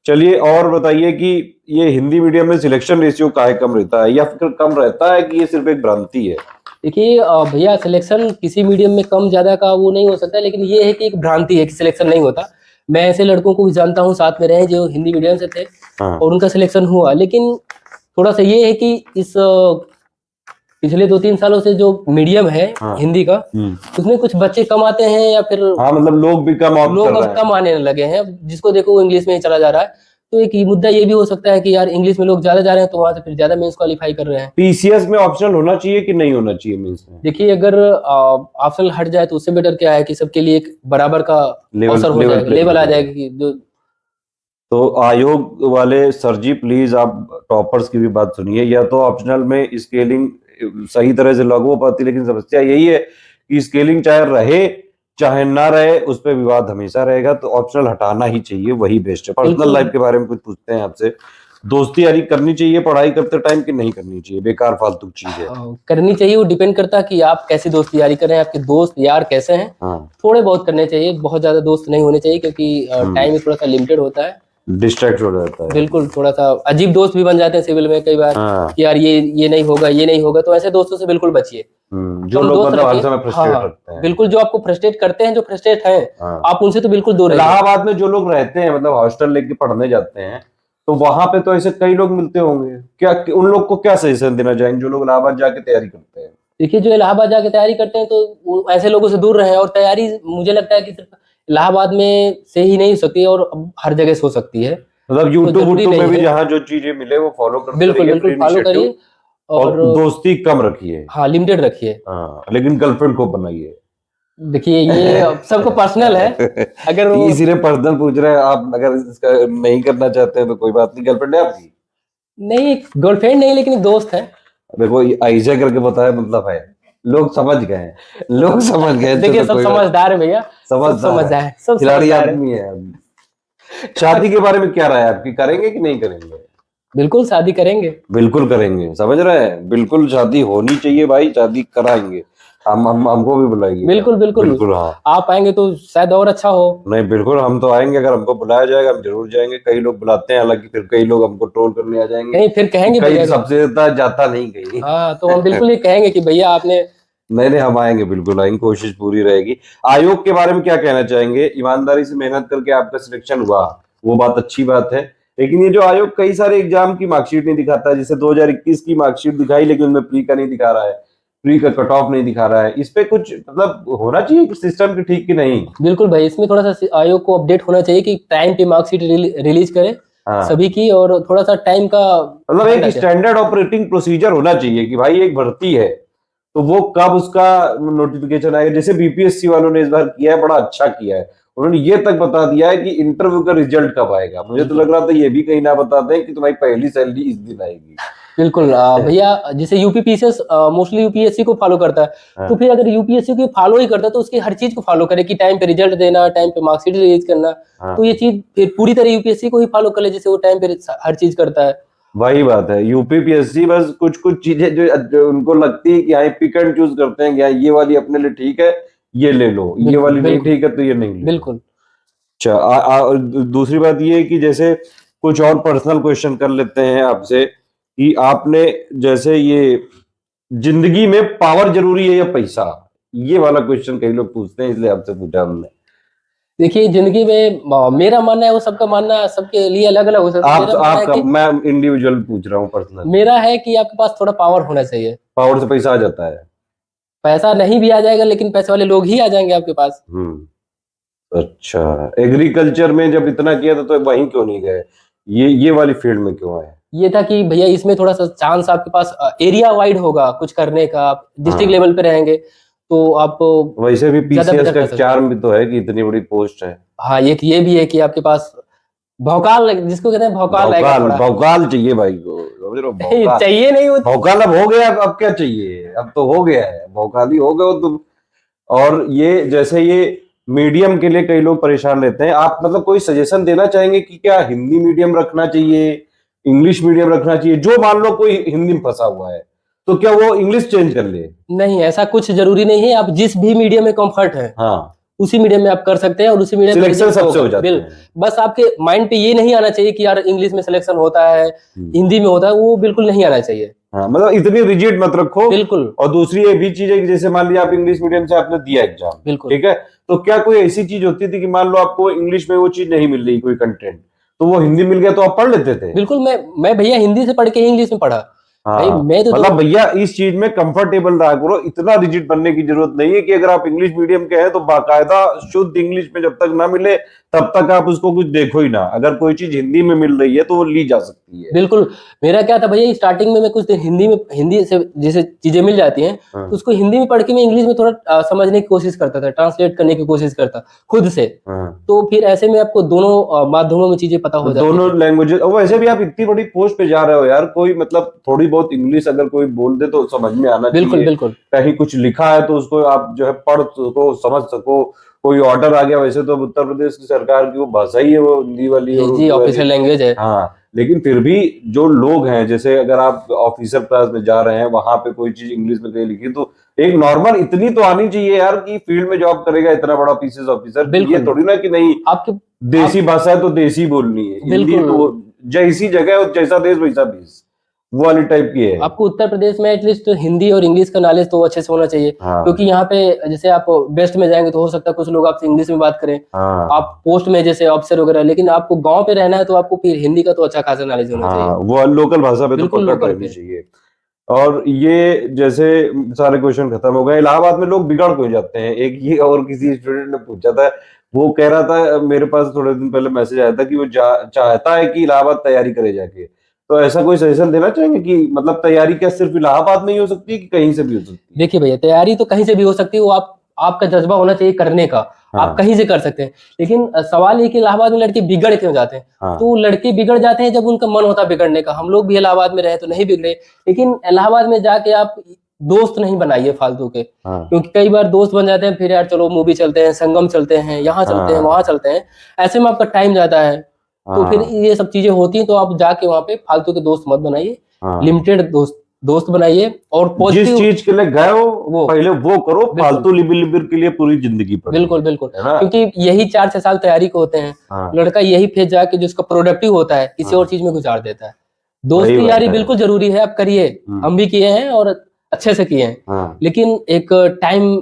चलिए और बताइए कि ये हिंदी मीडियम में सिलेक्शन रेशियो काहे कम रहता है, या फिर कम रहता है कि ये सिर्फ एक भ्रांति है? देखिए भैया, सिलेक्शन किसी मीडियम में कम ज्यादा का वो नहीं हो सकता, लेकिन ये है कि एक भ्रांति है कि सिलेक्शन नहीं होता। मैं ऐसे लड़कों को भी जानता हूँ साथ में रहे जो हिंदी मीडियम से थे, हाँ। और उनका सिलेक्शन हुआ। लेकिन थोड़ा सा ये है कि इस पिछले 2-3 सालों से जो मीडियम है हाँ। हिंदी का, उसमें कुछ बच्चे कम आते हैं, या फिर हाँ, मतलब लोग भी कम ऑप्ट कर लोग रहे अब हैं। कम आने लगे हैं। जिसको देखो वो इंग्लिश में ही चला जा रहा है। तो एक मुद्दा ये भी हो सकता है कि यार इंग्लिश में लोग ज्यादा जा रहे हैं, तो वहां से फिर ज्यादा मेंस क्वालिफाई कर रहे हैं। पीसीएस में ऑप्शनल होना चाहिए कि नहीं होना चाहिए मेंस में? देखिए, अगर ऑप्शनल हट जाए तो उससे बेटर क्या है कि सबके लिए एक बराबर का अवसर हो जाएगा, लेवल आ जाएगा कि जो। तो आयोग वाले सर जी प्लीज आप टॉपर्स की भी बात सुनिए। या तो ऑप्शनल में स्केलिंग सही तरह से लागू हो पाती, लेकिन समस्या यही है कि स्केलिंग चाहे रहे चाहे ना रहे, उस पर विवाद हमेशा रहेगा। तो ऑप्शनल हटाना ही चाहिए, वही बेस्ट है। पर्सनल लाइफ के बारे में कुछ पूछते हैं आपसे। दोस्ती यारी करनी चाहिए पढ़ाई करते टाइम कि नहीं करनी चाहिए? बेकार फालतू चीज है। करनी चाहिए, वो डिपेंड करता है कि आप कैसी दोस्ती यारी कर रहे हैं, आपके दोस्त यार कैसे हैं। हाँ। थोड़े बहुत करने चाहिए, बहुत ज्यादा दोस्त नहीं होने चाहिए, क्योंकि टाइम थोड़ा सा लिमिटेड होता है। डिस्ट्रैक्ट हो जाता है। बिल्कुल, थोड़ा सा अजीब दोस्त भी बन जाते हैं सिविल में कई बार। हाँ। कि यार ये नहीं होगा, ये नहीं होगा, तो ऐसे दोस्तों से बिल्कुल बचिए। जो लोग मतलब हर समय फ्रस्ट्रेट रखते हैं। बिल्कुल, जो आपको फ्रस्ट्रेट करते हैं, जो फ्रस्ट्रेट हैं, हाँ। आप उनसे तो बिल्कुल दूर रहिए। इलाहाबाद में जो लोग रहते हैं, मतलब हॉस्टल लेके पढ़ने जाते हैं, तो वहां पे तो ऐसे कई लोग मिलते होंगे। क्या उन लोग को क्या सजेशन देना चाहेंगे जो लोग इलाहाबाद जाके तैयारी करते हैं? देखिए, जो इलाहाबाद जाके तैयारी करते हैं, तो वो ऐसे लोगों से दूर रहें। और तैयारी मुझे लगता है कि सिर्फ इलाहाबाद में से ही नहीं हो सकती, और हर जगह से हो सकती है। मतलब यूट्यूब जरूरी में नहीं भी है। जहाँ जो चीजें मिले वो फॉलो करते बिल्कुल, रहिए, बिल्कुल free फॉलो करिए, initiative, और दोस्ती कम रखिए। हाँ, लिमिटेड रखिए। हाँ, लेकिन गर्लफ्रेंड को बनाइए। देखिए, ये सबको पर्सनल है। अगर वो इसीलिए पर्सनल पूछ रहे हैं आप। अगर इसका नहीं करना चाहते हैं तो कोई बात नहीं। गर्लफ्रेंड है आपकी? नहीं, गर्लफ्रेंड नहीं, लेकिन दोस्त है। देखो ऐसा करके बताया मतलब है, लोग समझ गए हैं, लोग समझ गए। देखिए, सब समझदार है भैया, सब समझदार है, सब खिलाड़ी समझदार है। आदमी है। शादी के बारे में क्या राय है आपकी? करेंगे कि नहीं करेंगे? बिल्कुल शादी करेंगे। बिल्कुल करेंगे, समझ रहे हैं? बिल्कुल शादी होनी चाहिए भाई, शादी कराएंगे। हम हमको भी बुलाएंगे। बिल्कुल, बिल्कुल। बिल्कुल हाँ। आप आएंगे तो शायद और अच्छा हो। नहीं बिल्कुल, हम तो आएंगे। अगर हमको बुलाया जाएगा हम जरूर जाएंगे। कई लोग बुलाते हैं, हालांकि फिर कई लोग हमको ट्रोल करने आ जाएंगे। नहीं, फिर कहेंगे कई भैया। सबसे ज्यादा जाता नहीं कहीं। हाँ, तो हम बिल्कुल ये कहेंगे कि भैया आपने। नहीं, हम आएंगे, बिल्कुल आएंगे, कोशिश पूरी रहेगी। आयोग के बारे में क्या कहना चाहेंगे? ईमानदारी से मेहनत करके आपका सिलेक्शन हुआ, वो बात अच्छी बात है। लेकिन ये जो आयोग कई सारे एग्जाम की मार्कशीट नहीं दिखाता है, जैसे 2021 की मार्कशीट दिखाई लेकिन उनमें प्री का नहीं दिखा रहा है, प्री का कट ऑफ नहीं दिखा रहा है, इस पे कुछ मतलब होना चाहिए सिस्टम की ठीक कि नहीं? बिल्कुल भाई, इसमें थोड़ा सा आयोग को अपडेट होना चाहिए कि टाइम पे मार्कशीट रिलीज करे हाँ सभी की, और थोड़ा सा टाइम का मतलब ध्यान एक रखे। स्टैंडर्ड ऑपरेटिंग प्रोसीजर होना चाहिए कि भाई एक भर्ती है तो वो कब उसका नोटिफिकेशन आएगा। जैसे बीपीएससी वालों ने इस बार किया है, बड़ा अच्छा किया है, उन्होंने ये तक बता दिया है कि इंटरव्यू का रिजल्ट कब आएगा। मुझे तो लग रहा था ये भी कहीं ना बताते हैं कि तुम्हारी पहली सैलरी इस दिन आएगी। बिल्कुल भैया, जैसे यूपीपीसीएस मोस्टली यूपीएससी को फॉलो करता है, हाँ। तो फिर अगर यूपीएससी को फॉलो ही करता है तो उसकी हर चीज को फॉलो करे कि टाइम पे रिजल्ट देना, टाइम पे मार्कशीट रिलीज करना। हाँ। तो ये चीज फिर पूरी तरह यूपीएससी को ही फॉलो कर ले, जैसे वो टाइम पे हर चीज करता है। वही बात है, यूपीपीएससी बस कुछ कुछ चीजें जो उनको लगती है कि हाँ पिक एंड चूज करते हैं कि हाँ ये वाली अपने लिए ठीक है ये ले लो, ये बिल्कुल, वाली नहीं बिल्कुल। ठीक है तो ये नहीं ले लो। बिल्कुल। अच्छा दूसरी बात ये है कि जैसे कुछ और पर्सनल क्वेश्चन कर लेते हैं आपसे कि आपने जैसे ये जिंदगी में पावर जरूरी है या पैसा, ये वाला क्वेश्चन कई लोग पूछते हैं इसलिए आपसे पूछा हमने। देखिए, जिंदगी में मेरा मानना है, वो सबका मानना सबके लिए अलग अलग हो सकता है। मेरा मानना है आपका कि मैं इंडिविजुअल पूछ रहा हूँ पर्सनल। मेरा है कि आपके पास थोड़ा पावर होना चाहिए। पावर से पैसा आ जाता है? पैसा नहीं भी आ जाएगा, लेकिन पैसे वाले लोग ही आ जाएंगे आपके पास। अच्छा, एग्रीकल्चर में जब इतना किया था तो वहीं क्यों नहीं गए, ये वाली फील्ड में क्यों आए? ये था कि भैया इसमें थोड़ा सा चांस आपके पास एरिया वाइड होगा कुछ करने का, आप डिस्ट्रिक्ट हाँ। लेवल पे रहेंगे तो आप वैसे भी ज्यादा पीसीएस बेटर का कर सकते हैं। चार्म भी तो है कि इतनी बड़ी पोस्ट है। हाँ, ये भी है कि आपके पास भौकाल, जिसको कहते हैं भौकाल रहेगा भौकाल थोड़ा। भौकाल चाहिए भाई को, समझ रहे हो? भौकाल चाहिए नहीं वो। भौकाल अब हो गया, अब क्या चाहिए, अब तो हो गया है, भौकाल ही हो गए हो तुम। और ये जैसे ये मीडियम के लिए कई लोग परेशान रहते हैं, आप मतलब कोई सजेशन देना चाहेंगे कि क्या हिंदी मीडियम रखना चाहिए, इंग्लिश मीडियम रखना चाहिए? जो मान लो कोई हिंदी में फंसा हुआ है तो क्या वो इंग्लिश चेंज कर ले? नहीं, ऐसा कुछ जरूरी नहीं है। आप जिस भी मीडियम में कंफर्ट है हाँ, उसी मीडियम में आप कर सकते हैं, और उसी मीडियम में सिलेक्शन result सबसे हो होगा। जाते हैं। बस आपके माइंड पे ये नहीं आना चाहिए कि यार इंग्लिश में सिलेक्शन होता है, हिंदी में होता है, वो बिल्कुल नहीं आना चाहिए। हाँ मतलब इतनी रिजिड मत रखो। बिल्कुल। और दूसरी ये भी चीज है कि जैसे मान लिया आप इंग्लिश मीडियम से आपने दिया एग्जाम, बिल्कुल। ठीक है, तो क्या कोई ऐसी चीज होती थी कि मान लो आपको इंग्लिश में वो चीज नहीं मिल रही, कोई कंटेंट, तो वो हिंदी मिल गया तो आप पढ़ लेते थे? बिल्कुल, मैं भैया हिंदी से पढ़ के ही इंग्लिश में पढ़ा। भाई हाँ मैं तो मतलब भैया इस चीज में कंफर्टेबल रहा करो, इतना रिजिड बनने की जरूरत नहीं है कि अगर आप इंग्लिश मीडियम के हैं तो बाकायदा शुद्ध इंग्लिश में जब तक ना मिले तब तक आप उसको कुछ देखो ही ना। अगर कोई चीज हिंदी में मिल रही है तो वो ली जा सकती है। बिल्कुल। मेरा क्या था भैया, स्टार्टिंग में मैं कुछ दिन हिंदी से जैसे चीजें मिल जाती हैं हाँ। तो उसको हिंदी में पढ़ के मैं इंग्लिश में थोड़ा समझने की कोशिश करता था, ट्रांसलेट करने की कोशिश करता खुद से। हाँ। तो फिर ऐसे में आपको दोनों माध्यमों में चीजें पता हो जाती दोनों हैं। लैंग्वेजेस। वैसे भी आप इतनी बड़ी पोस्ट पे जा रहे हो यार, कोई मतलब थोड़ी बहुत इंग्लिश अगर कोई बोल दे तो समझ में आना बिल्कुल, चाहिए। बिल्कुल। कहीं कुछ लिखा है तो उसको आप जो है पढ़ सको, समझ सको। कोई ऑर्डर आ गया, वैसे तो उत्तर प्रदेश की सरकार की वो भाषा ही है वो हिंदी वाली और जी, उर्दू वाली। ऑफिशियल लैंग्वेज है। हाँ लेकिन फिर भी जो लोग हैं, जैसे अगर आप ऑफिसर क्लास में जा रहे हैं, वहां पे कोई चीज इंग्लिश में कहीं लिखी तो एक नॉर्मल इतनी तो आनी चाहिए यार कि फील्ड में जॉब करेगा इतना बड़ा पीसीएस ऑफिसर। ये बिल्कुल। थोड़ी ना कि नहीं आपके देसी भाषा है तो देसी बोलनी है, हिंदी बिल्कुल। तो जैसी जगह और जैसा देश वैसा भेष, वो वाली टाइप की है। आपको उत्तर प्रदेश में एटलीस्ट हिंदी और इंग्लिश का नॉलेज तो अच्छे से होना चाहिए। हाँ। क्योंकि यहाँ पे जैसे आप वेस्ट में जाएंगे तो हो सकता है कुछ लोग आपसे इंग्लिश में बात करें। हाँ। आप पोस्ट में जैसे ऑफिसर वगैरह, लेकिन आपको गांव पे रहना है तो आपको फिर हिंदी का तो अच्छा खासा नॉलेज होना हाँ चाहिए। वो लोकल भाषा पे तो बिल्कुल पकड़ लोकल रहनी पे। चाहिए। और ये जैसे सारे क्वेश्चन खत्म हो गए, इलाहाबाद में लोग बिगड़ क्यों जाते हैं? एक ये और किसी स्टूडेंट ने पूछा था, वो कह रहा था, मेरे पास थोड़े दिन पहले मैसेज आया था कि वो चाहता है कि इलाहाबाद तैयारी करे जाके। तो ऐसा कोई सजेशन देना चाहेंगे कि मतलब तैयारी क्या सिर्फ इलाहाबाद में ही हो सकती है कि कहीं से भी हो सकती है? देखिए भैया, तैयारी तो कहीं से भी हो सकती है, वो आपका जज्बा होना चाहिए करने का। हाँ। आप कहीं से कर सकते हैं, लेकिन सवाल ये कि इलाहाबाद में लड़के बिगड़ क्यों जाते हैं? हाँ। तो लड़के बिगड़ जाते हैं जब उनका मन होता है बिगड़ने का। हम लोग भी इलाहाबाद में रहे तो नहीं बिगड़े, लेकिन इलाहाबाद में जाके आप दोस्त नहीं बनाइए फालतू के। हाँ। क्योंकि कई बार दोस्त बन जाते हैं, फिर यार चलो मूवी चलते हैं, संगम चलते हैं, यहाँ चलते हैं, हाँ। वहां चलते हैं, ऐसे में आपका टाइम जाता है। तो फिर हाँ। ये सब चीजें होती हैं, तो आप जाके वहां पे फालतू के दोस्त मत बनाइए। हाँ। लिमिटेड दोस्त बनाइए और जिस पॉजिटिव। चीज के लिए गए हो वो पहले वो करो, बिल्कुल। फालतू लिबिर लिबिर के लिए पूरी जिंदगी पड़ी बिल्कुल, बिल्कुल। है ना? क्योंकि यही 4-6 साल तैयारी को होते हैं। हाँ। लड़का यही फेज जाके जिसका प्रोडक्टिव होता है किसी हाँ। और चीज में गुजार देता है। वही दोस्ती बात यारी है। बिल्कुल जरूरी है, आप करिए। हम भी किए हैं और अच्छे से किए हैं। हाँ। लेकिन एक टाइम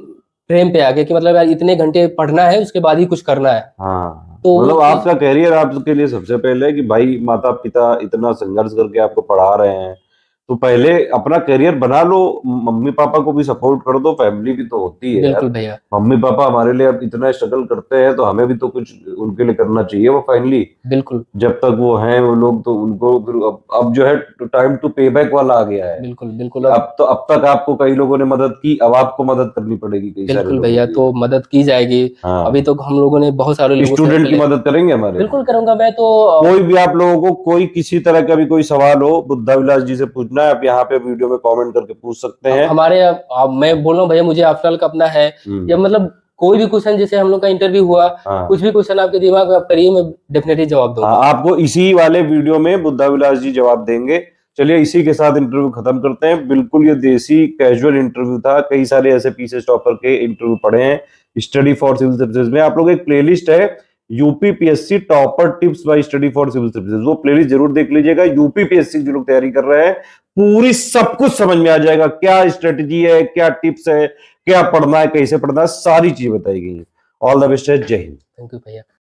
फ्रेम पे आगे कि मतलब यार इतने घंटे पढ़ना है, उसके बाद ही कुछ करना है। हाँ तो मतलब आपका कैरियर आपके लिए सबसे पहले है कि भाई माता पिता इतना संघर्ष करके आपको पढ़ा रहे हैं, तो पहले अपना करियर बना लो, मम्मी पापा को भी सपोर्ट कर दो, फैमिली भी तो होती है यार। बिल्कुल भैया, मम्मी पापा हमारे लिए अब इतना स्ट्रगल करते हैं तो हमें भी तो कुछ उनके लिए करना चाहिए। वो फाइनली बिल्कुल, जब तक वो हैं वो लोग, तो उनको फिर अब जो है टाइम टू पे बैक वाला आ गया है। बिल्कुल, बिल्कुल। अब अब तक आपको कई लोगों ने मदद की, अब आपको मदद करनी पड़ेगी कई सारे बिल्कुल लोगों भैया, की। तो मदद की जाएगी। हाँ, अभी तो हम लोगों ने बहुत सारे लोगों से स्टूडेंट की पहले मदद करेंगे हमारे। बिल्कुल करूँगा मैं तो कोई भी आप लोगों को कोई किसी तरह का भी कोई सवाल हो, बुद्धा विलास जी से पूछना है, आप यहाँ पे वीडियो में कमेंट करके पूछ सकते हैं। हमारे मैं बोल रहा हूँ भैया, मुझे आफ्टर का अपना है, या मतलब कोई भी क्वेश्चन, जैसे हम लोग का इंटरव्यू हुआ, हाँ कुछ भी क्वेश्चन आपके दिमाग में आप करिए, मैं डेफिनेटली जवाब हाँ, दूंगा। आपको इसी वाले वीडियो में बुद्धा विलास जी जवाब देंगे। चलिए इसी के साथ इंटरव्यू खत्म करते हैं। बिल्कुल ये देसी कैजुअल इंटरव्यू था, कई सारे ऐसे पीसेस टॉपर के इंटरव्यू पढ़े हैं स्टडी फॉर सिविल सर्विसेज में। आप लोग एक प्लेलिस्ट है UPPSC topper tips by study for civil services, वो प्लेलिस्ट जरूर देख लीजिएगा। यूपीपीएससी जो लोग तैयारी कर रहे हैं, पूरी सब कुछ समझ में आ जाएगा, क्या स्ट्रेटेजी है, क्या टिप्स है, क्या पढ़ना है, कैसे पढ़ना है, सारी चीज बताई गई है। ऑल द बेस्ट है, जय हिंद। थैंक यू भैया।